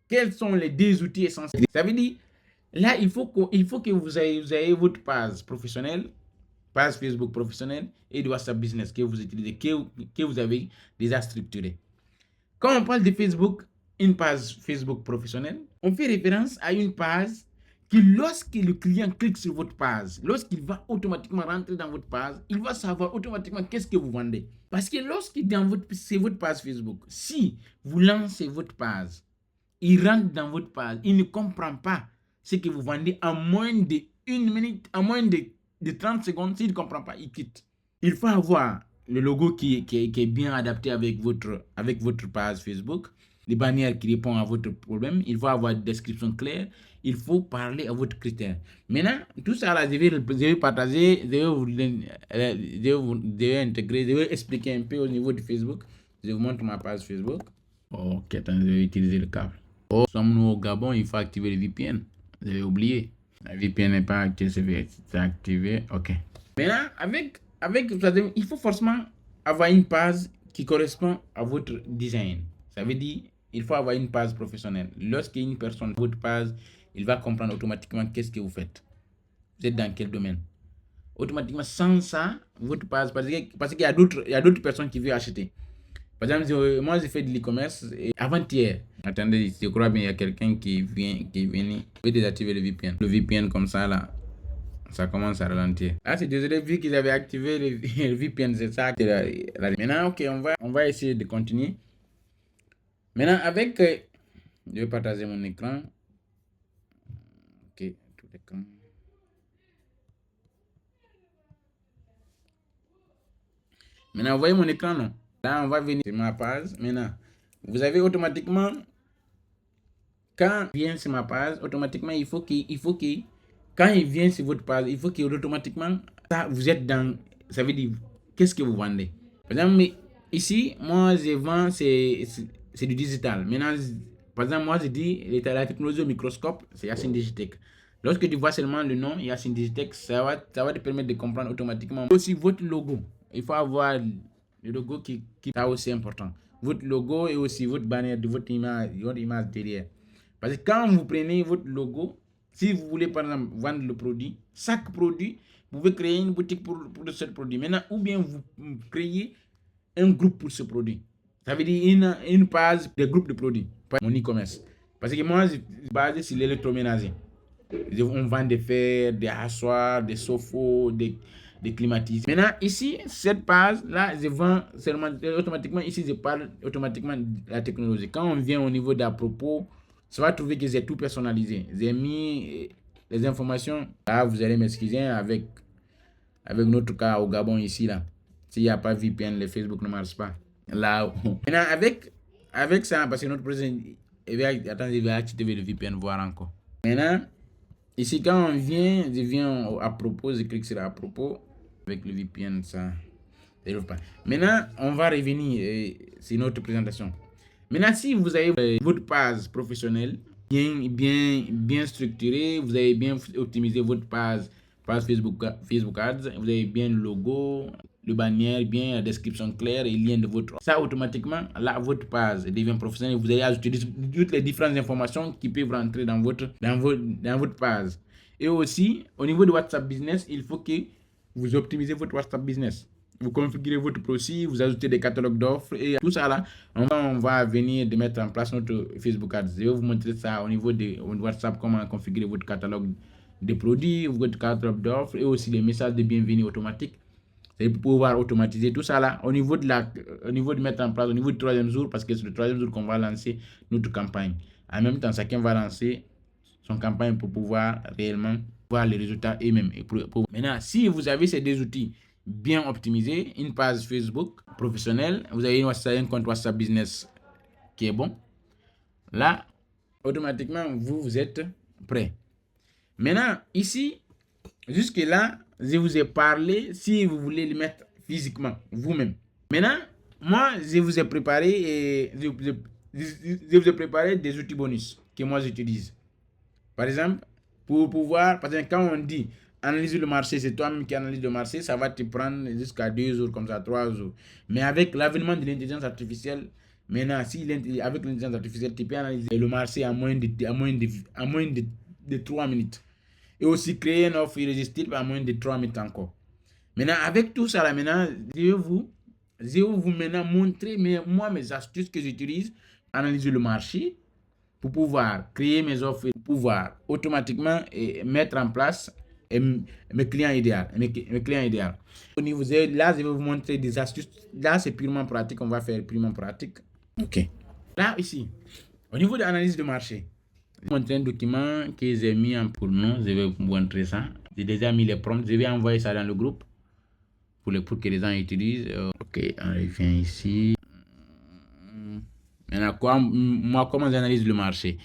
B: Quels sont les deux outils essentiels? Ça veut dire, Là, il faut que vous ayez votre page professionnelle, page Facebook professionnelle et de WhatsApp Business que vous utilisez, que vous avez déjà structuré. Quand on parle de Facebook, une page Facebook professionnelle, on fait référence à une page qui, lorsque le client clique sur votre page, lorsqu'il va automatiquement rentrer dans votre page, il va savoir automatiquement qu'est-ce que vous vendez. Parce que c'est votre page Facebook, si vous lancez votre page, il rentre dans votre page, il ne comprend pas ce que vous vendez en moins de 1 minute, en moins de 30 secondes, s'il ne comprend pas, il quitte. Il faut avoir le logo qui est bien adapté avec votre page Facebook, les bannières qui répondent à votre problème, il faut avoir une description claire, il faut parler à votre critère. Maintenant, tout ça là, je vais partager, je vais intégrer, je vais expliquer un peu au niveau de Facebook. Je vous montre ma page Facebook. Ok, attends, je vais utiliser le câble. Oh, sommes-nous au Gabon, il faut activer le VPN. J'avais oublié. La VPN n'est pas activée, c'est activé. Ok. Maintenant, il faut forcément avoir une page qui correspond à votre design. Ça veut dire, il faut avoir une page professionnelle. Lorsqu'une personne voit votre page, il va comprendre automatiquement qu'est-ce que vous faites. Vous êtes dans quel domaine. Automatiquement, sans ça, votre page, parce qu'il y a d'autres personnes qui veulent acheter. Par exemple, moi, j'ai fait de l'e-commerce avant-hier. Attendez, je crois bien il y a quelqu'un qui est venu. Je vais désactiver le VPN. Le VPN comme ça, là, ça commence à ralentir. Ah, c'est désolé, vu qu'ils avaient activé le VPN, c'est ça. Maintenant, ok, on va essayer de continuer. Maintenant, je vais partager mon écran. Ok, tout l'écran. Maintenant, vous voyez mon écran, non? Là, on va venir sur ma page. Maintenant, vous avez automatiquement, quand il vient sur ma page, automatiquement, il faut que quand il vient sur votre page, il faut que automatiquement, vous êtes dans, ça veut dire, qu'est-ce que vous vendez? Par exemple, ici, moi, je vends, c'est du digital. Maintenant, par exemple, moi, je dis, la technologie au microscope, c'est Yacine Digitech. Lorsque tu vois seulement le nom Yacine Digitech, ça va te permettre de comprendre automatiquement. Aussi, votre logo. Il faut avoir le logo qui est aussi important. Votre logo et aussi votre bannière de votre image derrière. Parce que quand vous prenez votre logo, si vous voulez par exemple vendre le produit, chaque produit, vous pouvez créer une boutique pour ce produit. Maintenant, ou bien vous créez un groupe pour ce produit. Ça veut dire une page de groupe de produits. Mon e-commerce. Parce que moi, je suis basé sur l'électroménager. On vend des fers, des hachoirs, des sofos, des climatiseurs. Maintenant, ici, cette page-là, je vends seulement automatiquement. Ici, je parle automatiquement de la technologie. Quand on vient au niveau d'à propos, ça va trouver que j'ai tout personnalisé. J'ai mis les informations. Là, vous allez m'excuser avec notre cas au Gabon ici, là. S'il n'y a pas VPN, le Facebook ne marche pas. Là, maintenant, avec ça, parce que notre président, il va activer le VPN, voir encore. Maintenant, ici, quand je viens à propos, je clique sur à propos. Avec le VPN, ça ne déroule pas. Maintenant, on va revenir sur notre présentation. Maintenant, si vous avez votre page professionnelle bien structurée, vous avez bien optimisé votre page Facebook Ads, vous avez bien le logo, le bannière, bien la description claire et le lien de votre... Ça, automatiquement, là, votre page devient professionnelle. Vous allez ajouter toutes les différentes informations qui peuvent rentrer dans votre page. Et aussi, au niveau de WhatsApp Business, il faut que vous optimisez votre WhatsApp Business. Vous configurez votre profil, vous ajoutez des catalogues d'offres et tout ça là, on va venir de mettre en place notre Facebook Ads. Je vais vous montrer ça au niveau de WhatsApp, comment configurer votre catalogue de produits, votre catalogue d'offres et aussi les messages de bienvenue automatiques. C'est pour pouvoir automatiser tout ça là au niveau de mettre en place, au niveau du 3e jour, parce que c'est le 3e jour qu'on va lancer notre campagne. En même temps, chacun va lancer son campagne pour pouvoir réellement voir les résultats eux-mêmes. Maintenant, si vous avez ces deux outils bien optimisés, une page Facebook professionnelle, vous avez un compte WhatsApp Business qui est bon, là, automatiquement, vous êtes prêt. Maintenant, ici, jusque là, je vous ai parlé si vous voulez le mettre physiquement, vous-même. Maintenant, moi, je vous ai préparé des outils bonus que moi j'utilise. Par exemple, pour pouvoir, parce que quand on dit analyser le marché, c'est toi-même qui analyse le marché, ça va te prendre jusqu'à 2 jours, comme ça, 3 jours. Mais avec l'avènement de l'intelligence artificielle, maintenant, avec l'intelligence artificielle, tu peux analyser le marché à moins de de 3 minutes. Et aussi créer une offre irrésistible à moins de 3 minutes encore. Maintenant, avec tout ça là, maintenant, je vais vous maintenant montrer mes astuces que j'utilise, analyser le marché pour pouvoir créer mes offres, pour pouvoir automatiquement mettre en place mes clients idéaux. Au niveau là, je vais vous montrer des astuces. Là, c'est purement pratique. On va faire purement pratique. OK. Là, ici, au niveau de l'analyse de marché, je vais vous montrer un document que j'ai mis en pour nous. Je vais vous montrer ça. J'ai déjà mis les prompts. Je vais envoyer ça dans le groupe pour que les gens utilisent. OK, on revient ici. Maintenant, comment j'analyse le marché?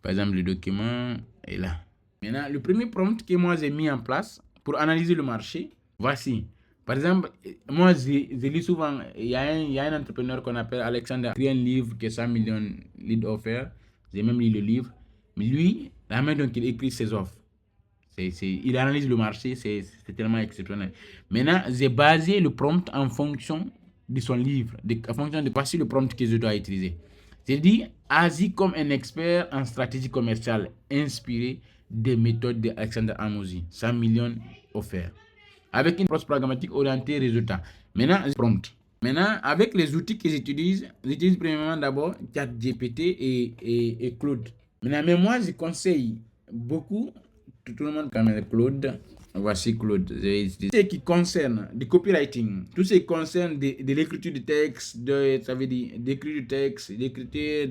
B: Par exemple, le document est là. Maintenant, le premier prompt que moi j'ai mis en place pour analyser le marché, voici. Par exemple, moi je lis souvent, il y a un entrepreneur qu'on appelle Alexander, qui a écrit un livre qui est 100 millions leads offerts. J'ai même lu le livre. Mais lui, la main dont il écrit ses offres, il analyse le marché, c'est tellement exceptionnel. Maintenant, j'ai basé le prompt en fonction de son livre, en fonction de voici le prompt que je dois utiliser. J'ai dit, agis comme un expert en stratégie commerciale inspiré des méthodes d'Alexander Hormozi, 100 millions offerts, avec une approche pragmatique orientée résultat. Maintenant, prompt. Maintenant, avec les outils que j'utilise premièrement d'abord ChatGPT et Claude. Maintenant, mais moi, je conseille beaucoup, tout le monde connaît Claude. Voici Claude. Tout ce qui concerne du copywriting, tout ce qui concerne de l'écriture de texte, ça veut dire d'écriture de texte, d'écriture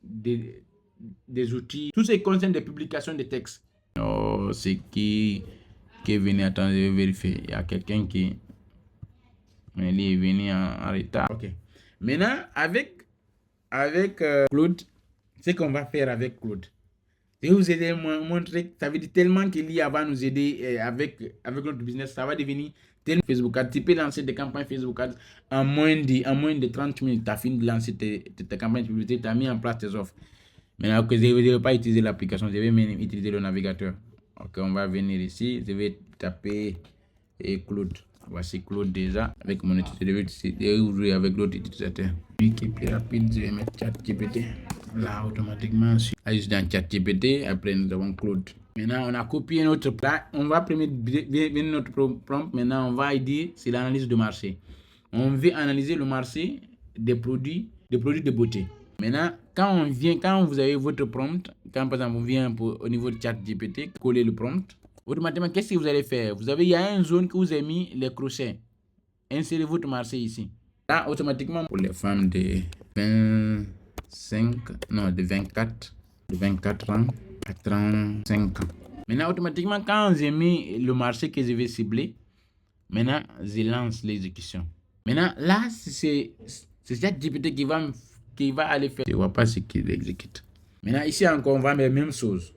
B: des outils, tout ce qui concerne des publications de textes. Oh, c'est qui est venu, attends, je vais vérifier. Il y a quelqu'un qui est venu en retard. Ok. Maintenant, avec Claude, ce qu'on va faire avec Claude, je vais vous aider à montrer, ça veut dire tellement que l'IA va nous aider avec notre business, ça va devenir tellement Facebook Ads. Tu peux lancer des campagnes Facebook Ads en moins de 30 minutes. Tu as fini de lancer tes campagnes de publicité, tu as mis en place tes offres. Maintenant que je ne vais pas utiliser l'application, je vais même utiliser le navigateur. Ok, on va venir ici, je vais taper Claude. Voici Claude déjà avec mon utilisateur. Je vais ouvrir avec l'autre utilisateur. Lui qui est plus rapide, je vais mettre ChatGPT. Là, automatiquement, juste dans ChatGPT. Après, nous avons Claude. Maintenant, on a copié notre plan. On va venir notre prompt. Maintenant, on va dire c'est l'analyse de marché. On veut analyser le marché des produits de beauté. Maintenant, quand vous avez votre prompt, quand par exemple, on vient au niveau de ChatGPT, coller le prompt, automatiquement, qu'est-ce que vous allez faire? Il y a une zone que vous avez mis les crochets. Insérez votre marché ici. Là, automatiquement, pour les femmes de 24 ans à 35 ans. Maintenant, automatiquement, quand j'ai mis le marché que je vais cibler, maintenant, je lance l'exécution. Maintenant, là, c'est ChatGPT qui va aller faire. Je ne vois pas ce qu'il exécute. Maintenant, ici encore, on va mettre la même chose.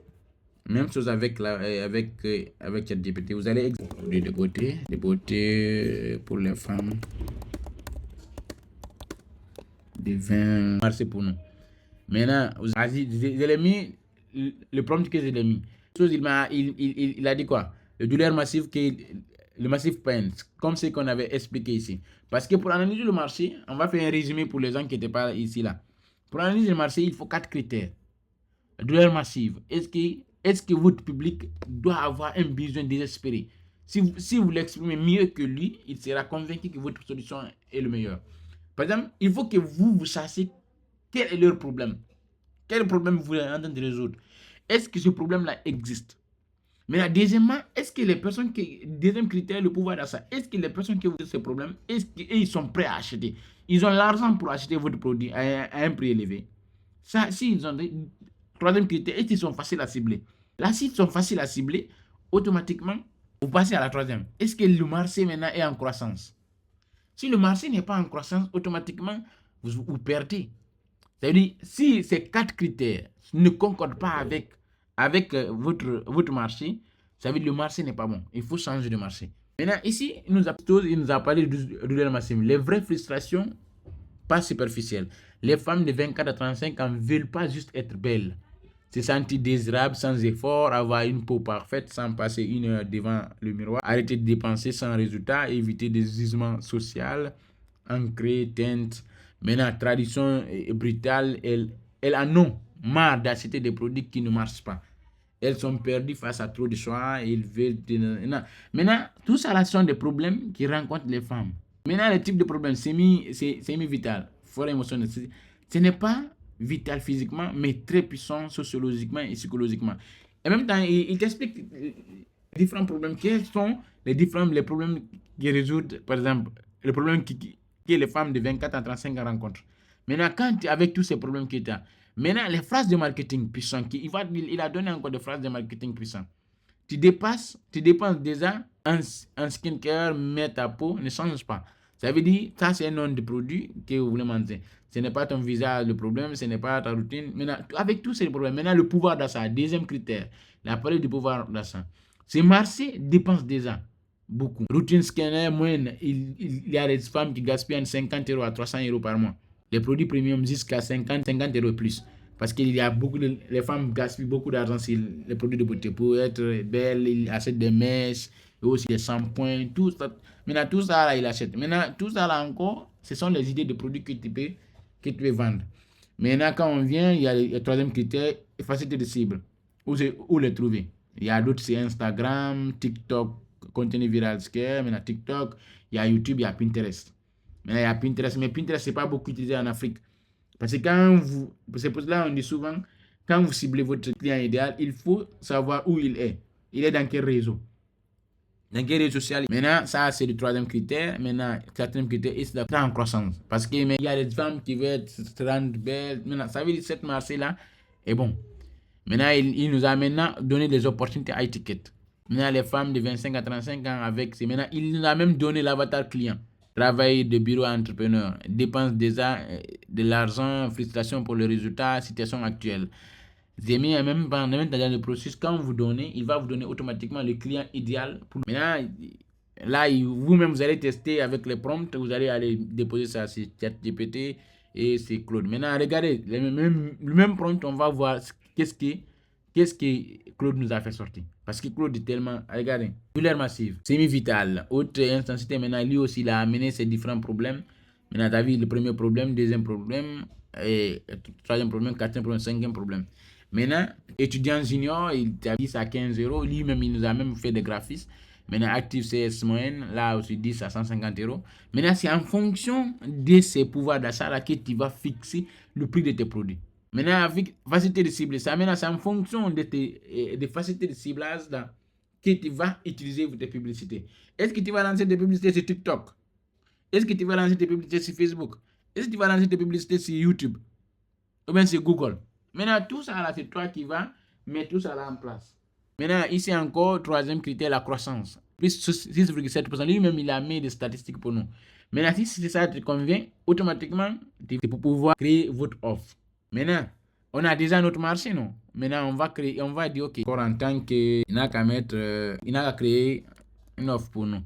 B: Même chose avec ChatGPT. Vous allez exécuter des beautés pour les femmes. Des vins. Marché pour nous. Maintenant, je l'ai mis, le prompt que je l'ai mis. Il a dit quoi? Le douleur massif, le massif pain, comme ce qu'on avait expliqué ici. Parce que pour analyser le marché, on va faire un résumé pour les gens qui n'étaient pas ici là. Pour analyser le marché, il faut 4 critères. La douleur massive. Est-ce que votre public doit avoir un besoin désespéré? Si vous l'exprimez mieux que lui, il sera convaincu que votre solution est le meilleur. Par exemple, il faut que vous sachiez quel est leur problème. Quel problème vous êtes en train de résoudre? Est-ce que ce problème-là existe? Mais deuxièmement, est-ce que les personnes deuxième critère, le pouvoir d'achat, est-ce que les personnes qui ont ce problème, est-ce qu'ils sont prêts à acheter? Ils ont l'argent pour acheter votre produit à un prix élevé. Ça, s'ils ont troisième critère, est-ce qu'ils sont faciles à cibler? Là, s'ils sont faciles à cibler, automatiquement, vous passez à la troisième. Est-ce que le marché maintenant est en croissance? Si le marché n'est pas en croissance, automatiquement, vous perdez. C'est-à-dire, si ces 4 critères ne concordent pas avec votre marché, ça veut dire que le marché n'est pas bon. Il faut changer de marché. Maintenant, ici, il nous a parlé de douleur massive. Les vraies frustrations, pas superficielles. Les femmes de 24 à 35 ans ne veulent pas juste être belles. Se sentir désirable sans effort, avoir une peau parfaite sans passer 1 heure devant le miroir, arrêter de dépenser sans résultat, éviter des usements sociaux, ancré, teinte. Maintenant, tradition brutale, elle en a marre d'acheter des produits qui ne marchent pas. elles sont perdues face à trop de choix. Ils veulent... Maintenant, tout ça, là, sont des problèmes qui rencontrent les femmes. Maintenant, le type de problème semi-vital, fort émotionnel, ce n'est pas vital physiquement, mais très puissant sociologiquement et psychologiquement. Et en même temps, il t'explique différents problèmes. Quels sont les problèmes qui résoudent, par exemple, le problème que les femmes de 24 à 35 ans rencontrent. Maintenant, avec tous ces problèmes qu'il y a, maintenant, les phrases de marketing puissantes, il a donné encore des phrases de marketing puissantes. Tu dépenses déjà en skincare, mais ta peau ne change pas. Ça veut dire, ça c'est un nom de produit que vous voulez manger. Ce n'est pas ton visage le problème, ce n'est pas ta routine. Maintenant, avec tous ces problèmes, maintenant le pouvoir d'achat, deuxième critère, la parole du pouvoir d'achat. Ces marchés dépensent déjà beaucoup. Routine scanner, moyenne, il y a des femmes qui gaspillent 50 € à 300 € par mois. Les produits premium jusqu'à 50 € et plus. Parce qu'il y a les femmes gaspillent beaucoup d'argent sur les produits de beauté. Pour être belle, ils achètent des mèches, et aussi des shampoings, tout ça. Maintenant, tout ça, là, il achète. Maintenant, tout ça, là encore, ce sont les idées de produits que tu peux vendre. Maintenant, quand on vient, il y a le troisième critère, facilité de cible. Où les trouver? Il y a d'autres, c'est Instagram, TikTok, contenu viral scare. Maintenant, TikTok, il y a YouTube, il y a Pinterest. Maintenant, il y a Pinterest, mais Pinterest, c'est pas beaucoup utilisé en Afrique. Parce que c'est pour cela on dit souvent, quand vous ciblez votre client idéal, il faut savoir où il est. Il est dans quel réseau? Dans quel réseau social? Maintenant, ça, c'est le troisième critère. Maintenant, le quatrième critère, c'est en croissance. Parce qu'il y a des femmes qui veulent se rendre belles. Maintenant, ça veut dire que cette marché-là est bon. Maintenant, il nous a maintenant donné des opportunités à étiquette. Maintenant, les femmes de 25 à 35 ans maintenant, il nous a même donné l'avatar client. Travail de bureau entrepreneur, dépense déjà de l'argent, frustration pour le résultat, situation actuelle. J'ai mis même dans le processus, quand vous donnez, il va vous donner automatiquement le client idéal. Maintenant, là, vous-même, vous allez tester avec les prompts, vous allez aller déposer ça sur ChatGPT et c'est Claude. Maintenant, regardez, le même prompt, on va voir qu'est-ce que Claude nous a fait sortir. Parce que Claude est tellement, regardez, douleur massive, semi-vitale, haute intensité. Maintenant, lui aussi, il a amené ses différents problèmes. Maintenant, tu as vu le premier problème, deuxième problème, et troisième problème, quatrième problème, cinquième problème. Maintenant, étudiant junior, il a 10 à 15 €. Lui-même, il nous a même fait des graphismes. Maintenant, active CS moyenne, là aussi 10 à 150 €. Maintenant, c'est en fonction de ces pouvoirs d'achat là que tu vas fixer le prix de tes produits. Maintenant, avec facilité de cibler ça, maintenant, c'est en fonction de facilité de ciblage là, que tu vas utiliser pour tes publicités. Est-ce que tu vas lancer des publicités sur TikTok? Est-ce que tu vas lancer des publicités sur Facebook? Est-ce que tu vas lancer des publicités sur YouTube? Ou bien sur Google? Maintenant, tout ça là, c'est toi qui vas mettre tout ça là en place. Maintenant, ici encore, troisième critère, la croissance. Plus 6,7%. Lui-même, il a mis des statistiques pour nous. Maintenant, si ça te convient, automatiquement, tu peux pouvoir créer votre offre. Maintenant, on a déjà notre marché, non? Maintenant, on va dire, OK, en tant qu'il n'a qu'à créer une offre pour nous.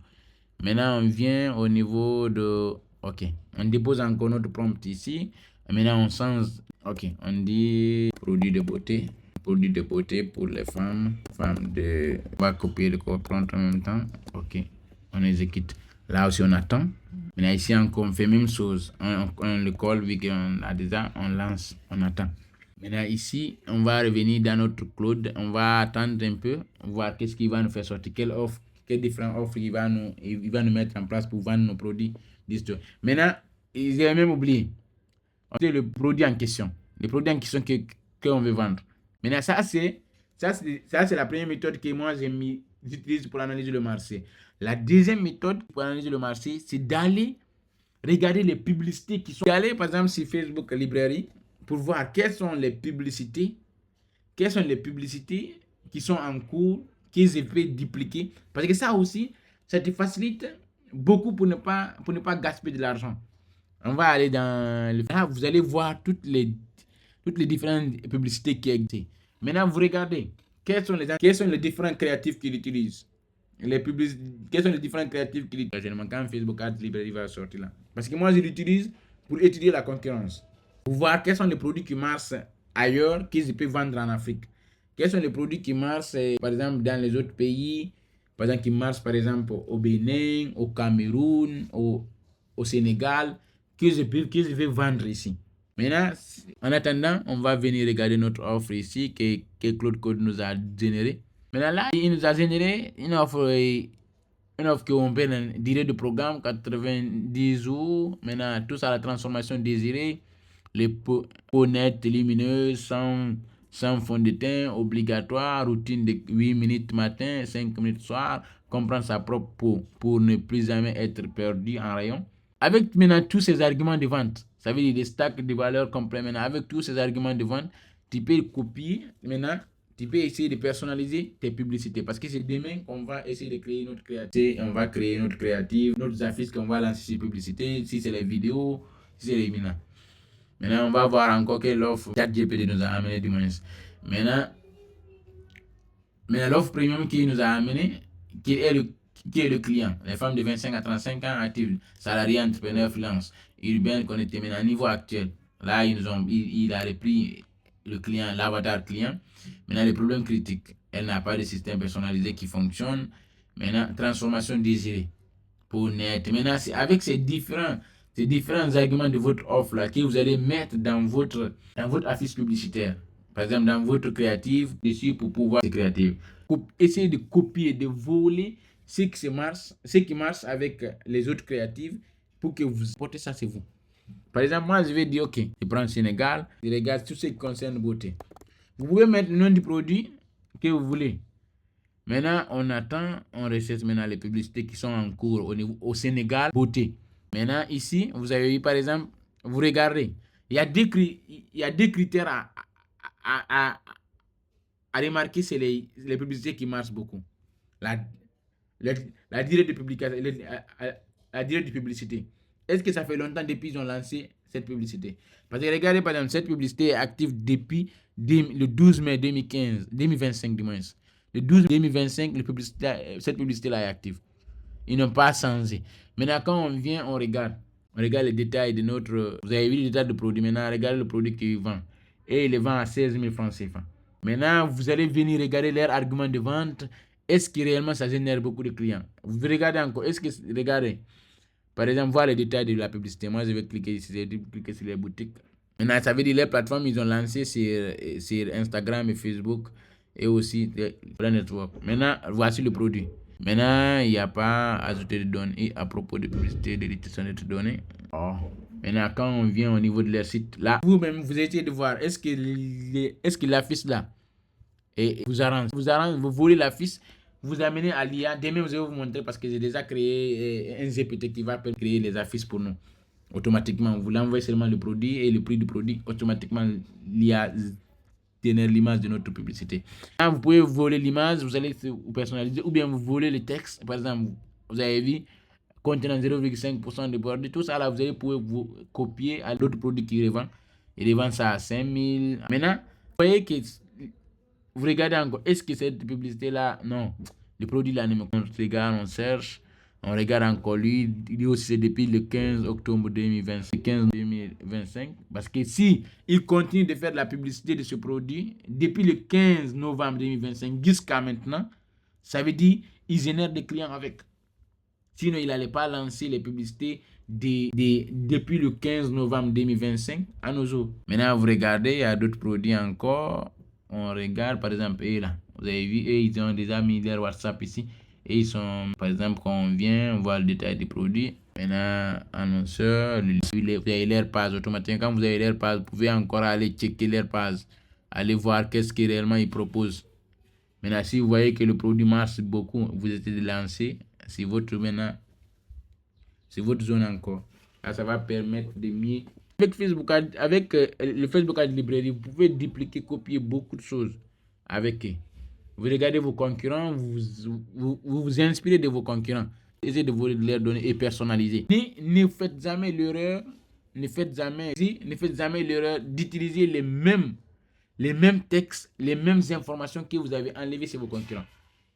B: Maintenant, on vient au niveau de, OK, on dépose encore notre prompt ici. Maintenant, on change, OK, on dit produit de beauté pour les femmes, on va copier le code prompt en même temps. OK, on exécute. Là aussi, on attend. Maintenant, ici encore, on fait même chose. On le colle, vu qu'on a déjà, on lance, on attend. Maintenant, ici, on va revenir dans notre Claude. On va attendre un peu, voir qu'est-ce qu'il va nous faire sortir, quelles différentes offres il va nous mettre en place pour vendre nos produits. Maintenant, j'ai même oublié. C'est le produit en question. Le produit en question qu'on veut vendre. Maintenant, ça, c'est la première méthode que moi, j'utilise pour analyser le marché. La deuxième méthode pour analyser le marché, c'est d'aller regarder les publicités qui sont... D'aller, par exemple, sur Facebook Librairie pour voir quelles sont les publicités qui sont en cours, qu'ils peuvent dupliquer. Parce que ça aussi, ça te facilite beaucoup pour ne pas gaspiller de l'argent. On va aller dans là, vous allez voir toutes les différentes publicités qui existent. Maintenant, vous regardez quels sont les différents créatifs qu'il utilise. Quels sont les différents créatifs qu'il utilise. Généralement, quand Facebook Ads Librairie va sortir là. Parce que moi, je l'utilise pour étudier la concurrence. Pour voir quels sont les produits qui marchent ailleurs, qu'ils peuvent vendre en Afrique. Quels sont les produits qui marchent, par exemple, dans les autres pays. Par exemple, qui marchent, par exemple, au Bénin, au Cameroun, au Sénégal. Que je vais vendre ici. Maintenant, en attendant, on va venir regarder notre offre ici que Claude Code nous a généré. Maintenant là, il nous a généré une offre qu'on peut durée de programme 90 jours. Maintenant, tout ça, la transformation désirée, les peaux nettes, lumineuses, sans fond de teint, obligatoire, routine de 8 minutes matin, 5 minutes soir, comprendre sa propre peau pour ne plus jamais être perdu en rayon. Avec maintenant tous ces arguments de vente, ça veut dire des stacks de valeurs complets maintenant, avec tous ces arguments de vente, tu peux copier maintenant. Tu peux essayer de personnaliser tes publicités parce que c'est demain qu'on va essayer de créer notre créativité. On va créer notre créative, notre affiche qu'on va lancer sur publicité, si c'est les vidéos, si c'est les maintenant. Maintenant, on va voir encore quelle offre ChatGPT nous a amené du moins. Maintenant l'offre premium qui nous a amené, qui est le client. Les femmes de 25 à 35 ans actives, salariés, entrepreneurs, freelance, urbaines, connectés. Maintenant, niveau actuel, là, il a repris le client, l'avatar client. Maintenant, les problèmes critiques. Elle n'a pas de système personnalisé qui fonctionne. Maintenant, transformation désirée. Pour net. Maintenant, c'est avec ces différents arguments de votre offre là que vous allez mettre dans votre affiche publicitaire. Par exemple, dans votre créative, dessus pour pouvoir être créative. Essayez de copier, de voler ce qui marche avec les autres créatives pour que vous portez ça chez vous. Par exemple, moi, je vais dire, ok, je prends le Sénégal, je regarde tout ce qui concerne beauté. Vous pouvez mettre le nom du produit que vous voulez. Maintenant, on recherche maintenant les publicités qui sont en cours au Sénégal, beauté. Maintenant, ici, vous avez eu, par exemple, vous regardez, il y a deux critères à remarquer, c'est les publicités qui marchent beaucoup. La durée de publication, la durée de publicité. Est-ce que ça fait longtemps depuis qu'ils ont lancé cette publicité? Parce que regardez, par exemple, cette publicité est active depuis le 12 mai 2025 du moins. Le 12 mai 2025, cette publicité-là est active. Ils n'ont pas changé. Maintenant, quand on vient, on regarde les détails de notre... Vous avez vu les détails du produit. Maintenant, regardez le produit qu'il vend. Et il le vend à 16 000 francs CFA. Maintenant, vous allez venir regarder leurs arguments de vente. Est-ce que réellement ça génère beaucoup de clients? Vous regardez encore. Regardez. Par exemple, voir les détails de la publicité. Moi, je vais cliquer sur les boutiques. Maintenant, ça veut dire les plateformes, ils ont lancé sur Instagram et Facebook et aussi les networks. Maintenant, voici le produit. Maintenant, il n'y a pas à ajouter de données à propos de publicité, de l'utilisation de données. Maintenant, quand on vient au niveau de leur site, là, vous-même, vous essayez de voir, est-ce que l'affiche là vous arrange, vous voulez l'affiche, vous amenez à l'IA. Demain, je vais vous montrer parce que j'ai déjà créé un GPT qui va créer les affiches pour nous. Automatiquement, vous l'envoyez seulement le produit et le prix du produit, automatiquement, l'IA génère l'image de notre publicité. Là, vous pouvez voler l'image, vous allez vous personnaliser, ou bien vous voler le texte. Par exemple, vous avez vu, contenant 0,5% de produit, tout ça là, vous allez pouvoir vous copier à l'autre produit qui revend. Il revend ça à 5 000. Maintenant, vous voyez que vous regardez encore, est-ce que cette publicité-là, non, le produit-là, on regarde, on cherche, on regarde encore lui, il aussi c'est depuis le 15 octobre 2025, parce que si il continue de faire de la publicité de ce produit, depuis le 15 novembre 2025 jusqu'à maintenant, ça veut dire qu'il génère des clients avec. Sinon, il n'allait pas lancer les publicités depuis le 15 novembre 2025 à nos jours. Maintenant, vous regardez, il y a d'autres produits encore. On regarde, par exemple, eux là. Vous avez vu, eux, ils ont déjà mis leur WhatsApp ici. Et ils sont, par exemple, quand on vient, on voit le détail des produits. Maintenant, annonceur, vous avez leur page automatiquement. Quand vous avez leur page, vous pouvez encore aller checker leur page. Aller voir qu'est-ce qu'ils réellement ils proposent. Maintenant, si vous voyez que le produit marche beaucoup, vous êtes de lancer. C'est votre zone encore. Là, ça va permettre de mieux. Avec Facebook, le Facebook Ad Librairie, vous pouvez dupliquer, copier beaucoup de choses avec eux. Vous regardez vos concurrents, vous inspirez de vos concurrents. Essayez de vous leur donner et personnaliser. Ne faites jamais l'erreur, d'utiliser les mêmes textes, les mêmes informations que vous avez enlevées sur vos concurrents.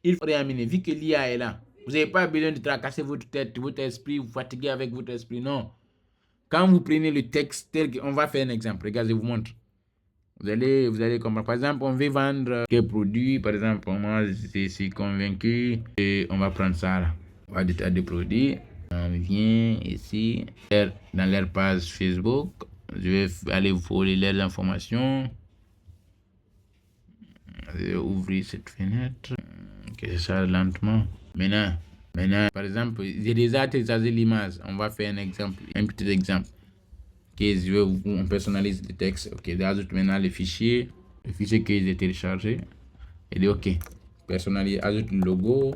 B: Il faut réamener, vu que l'IA est là. Vous n'avez pas besoin de tracasser votre tête, votre esprit, vous fatiguer avec votre esprit, non. Quand vous prenez le texte, on va faire un exemple. Regardez, je vous montre. Vous allez comprendre. Par exemple, on veut vendre quel produit. Par exemple, moi, je suis convaincu. Et on va prendre ça là. On va détailler des produits. On vient ici, dans leur page Facebook. Je vais aller voler les informations. Je vais ouvrir cette fenêtre. Que je charge lentement. Maintenant, par exemple, j'ai déjà téléchargé l'image. On va faire un exemple, un petit exemple. Ok, on personnalise le texte. Ok, j'ajoute maintenant le fichier que j'ai téléchargé. Et dit ok, personnalise, ajoute le logo.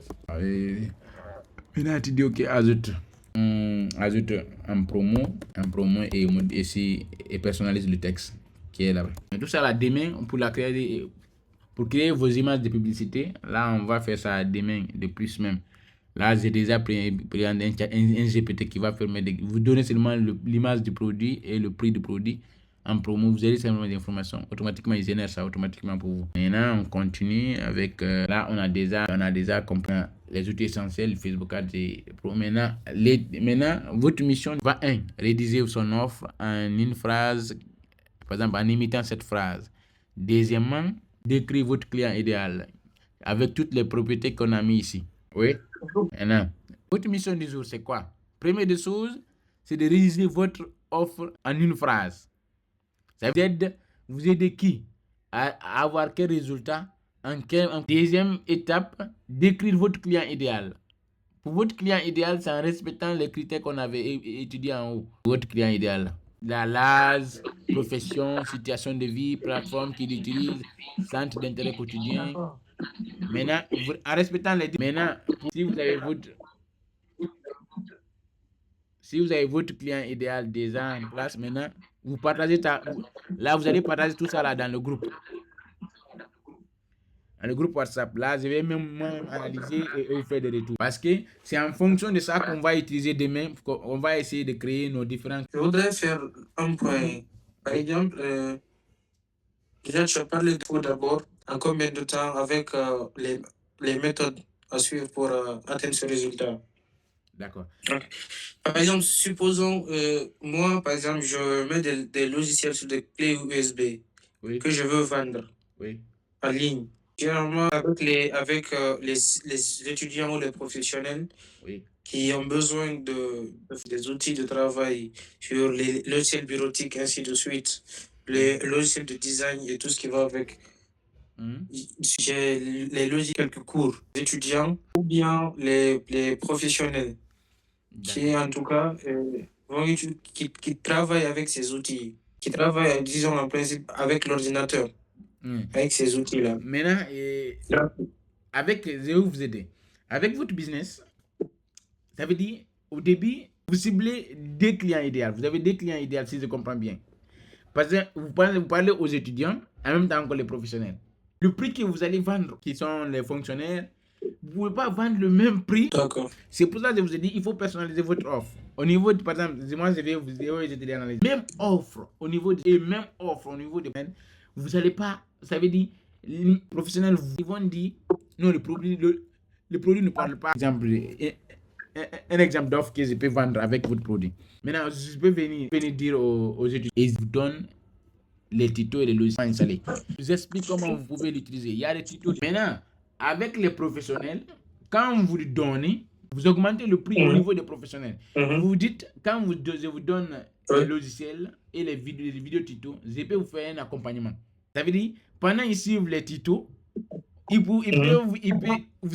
B: Maintenant, tu dis ok, ajoute un promo et ici et personnalise le texte qui est là. Mais tout ça là demain pour créer vos images de publicité. Là, on va faire ça demain de plus même. Là, j'ai déjà pris un GPT qui va permettre de vous donner seulement l'image du produit et le prix du produit en promo. Vous avez simplement des informations. Automatiquement, il génère ça automatiquement pour vous. Maintenant, on continue avec... là, on a déjà compris les outils essentiels, Facebook Ads et Pro. Maintenant, votre mission va rédiger son offre en une phrase, par exemple, en imitant cette phrase. Deuxièmement, décrire votre client idéal avec toutes les propriétés qu'on a mis ici. Oui. Maintenant, votre mission du jour, c'est quoi? Première des choses, c'est de rédiger votre offre en une phrase. Ça vous aider qui à avoir quel résultat en deuxième étape, décrire votre client idéal. Pour votre client idéal, c'est en respectant les critères qu'on avait étudiés en haut. Votre client idéal. L'âge, profession, situation de vie, plateforme qu'il utilise, centre d'intérêt quotidien. Maintenant, en respectant les... Maintenant, si vous avez votre client idéal déjà en place, maintenant, vous partagez là, vous allez partager tout ça là dans le groupe. Dans le groupe WhatsApp, là, je vais même analyser et vous faire des retours. Parce que c'est en fonction de ça qu'on va utiliser demain. On va essayer de créer nos différents...
E: Je voudrais faire un point. Par exemple, déjà, tu as parlé de tout d'abord. En combien de temps avec les méthodes à suivre pour atteindre ce résultat?
B: D'accord.
E: Par exemple, supposons, moi, par exemple, je mets des logiciels sur des clés USB que je veux vendre en ligne. Généralement, avec les étudiants ou les professionnels qui ont besoin des outils de travail sur les logiciels bureautiques, ainsi de suite, les logiciels de design et tout ce qui va avec. J'ai les logiciels quelques cours d'étudiants ou bien les professionnels qui, en tout cas, qui travaillent avec ces outils, qui travaillent, disons, en principe, avec l'ordinateur, avec ces outils-là.
B: Maintenant, je vais vous aider. Avec votre business, ça veut dire, au début, vous ciblez des clients idéaux. Vous avez des clients idéaux, si je comprends bien. Parce que vous parlez aux étudiants, en même temps que les professionnels. Le prix que vous allez vendre, qui sont les fonctionnaires, vous ne pouvez pas vendre le même prix.
E: D'accord.
B: C'est pour ça que je vous ai dit, il faut personnaliser votre offre. Au niveau de, par exemple, moi, je vais vous analyser. Même offre au niveau de vous n'allez pas, ça veut dire, les professionnels, ils vont dire, non, le produit ne parle pas. Par exemple, un exemple d'offre que je peux vendre avec votre produit. Maintenant, je peux venir dire aux étudiants, et ils vous donnent les tutos et les logiciels installés. Je vous explique comment vous pouvez l'utiliser. Il y a des tutos. Maintenant, avec les professionnels, quand vous le donnez, vous augmentez le prix au niveau des professionnels. Vous dites, quand je vous donne les logiciels et les vidéos tutos, je peux vous faire un accompagnement. Ça veut dire, pendant qu'ils suivent les tutos, vous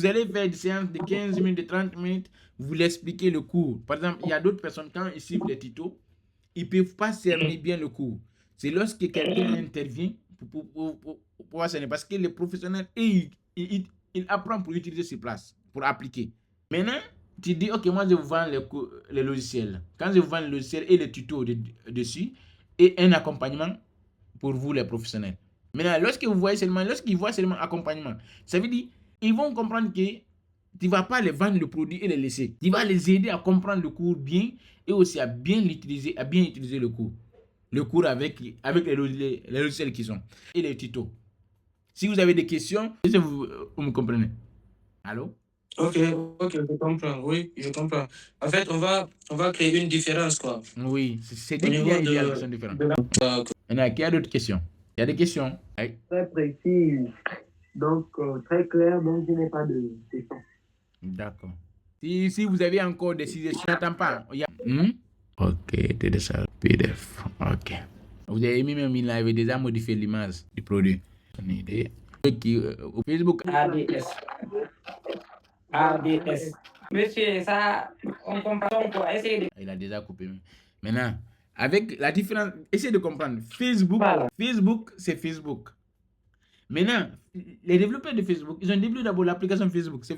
B: allez faire des séances de 15 minutes, de 30 minutes, vous l'expliquez le cours. Par exemple, il y a d'autres personnes, quand ils suivent les tutos, ils ne peuvent pas cerner bien le cours. C'est lorsque quelqu'un intervient pour pouvoir cerner. Parce que les professionnels, ils apprennent pour utiliser sur place, pour appliquer. Maintenant, tu dis, ok, moi je vous vends les logiciels. Quand je vous vends les logiciels et les tutos dessus, et un accompagnement pour vous les professionnels. Maintenant, lorsqu'ils voient seulement accompagnement, ça veut dire, ils vont comprendre que tu ne vas pas les vendre le produit et les laisser. Tu vas les aider à comprendre le cours bien et aussi à bien utiliser le cours. Le cours avec les logiciels qui sont et les tutos. Si vous avez des questions, est-ce que vous me comprenez? Allô?
E: Ok, je comprends. Oui, je comprends. En fait, on va créer une différence, quoi.
B: Oui, c'est des clients idéaux qui sont différents. Maintenant, qui a d'autres questions? Il y a des questions? Oui.
C: Très précis, donc très clair, donc je n'ai pas de questions.
B: D'accord. Si vous avez encore des suggestions, je n'entends pas. Ok, télécharge PDF. Ok. Vous avez mis même, il avait déjà modifié l'image du produit. Une idée. Au Facebook.
D: ADS. ADS. Monsieur, ça, on comprend quoi? Essayez de...
B: Il a déjà coupé. Maintenant, avec la différence, essayez de comprendre. Facebook,
D: Voilà.
B: Facebook, c'est Facebook. Maintenant, les développeurs de Facebook, ils ont développé d'abord l'application Facebook. C'est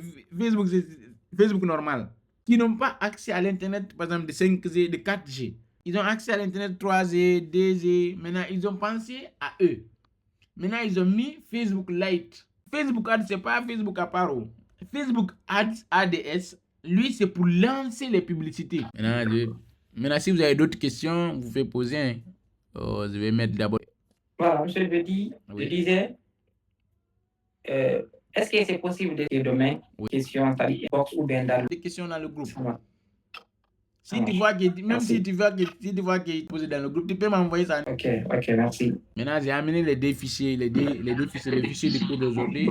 B: Facebook normal. Qui n'ont pas accès à l'Internet, par exemple, de 5G, de 4G. Ils ont accès à l'Internet 3G, 2G. Maintenant, ils ont pensé à eux. Maintenant, ils ont mis Facebook Lite. Facebook Ads, c'est pas Facebook à part. Facebook Ads, ADS, lui, c'est pour lancer les publicités. Maintenant, si vous avez d'autres questions, vous pouvez poser. Hein. Oh, je vais mettre d'abord.
D: Voilà, monsieur je disais, est-ce que c'est possible de faire demain questions dans l'inbox ou bien dans
B: des questions dans le groupe?
D: Ouais.
B: Si tu vois que, même si tu vois qu'il est posé dans le groupe, tu peux m'envoyer ça.
D: Ok, merci.
B: Maintenant, j'ai amené les deux fichiers, les fichiers du cours d'aujourd'hui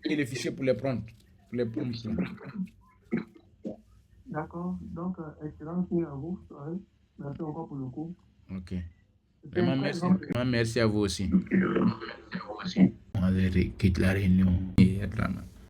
B: et les fichiers pour les prendre.
C: D'accord. Donc, excellente nuit à vous. Merci encore pour le cours.
B: Ok. Vraiment, merci à vous aussi. On va quitter la réunion.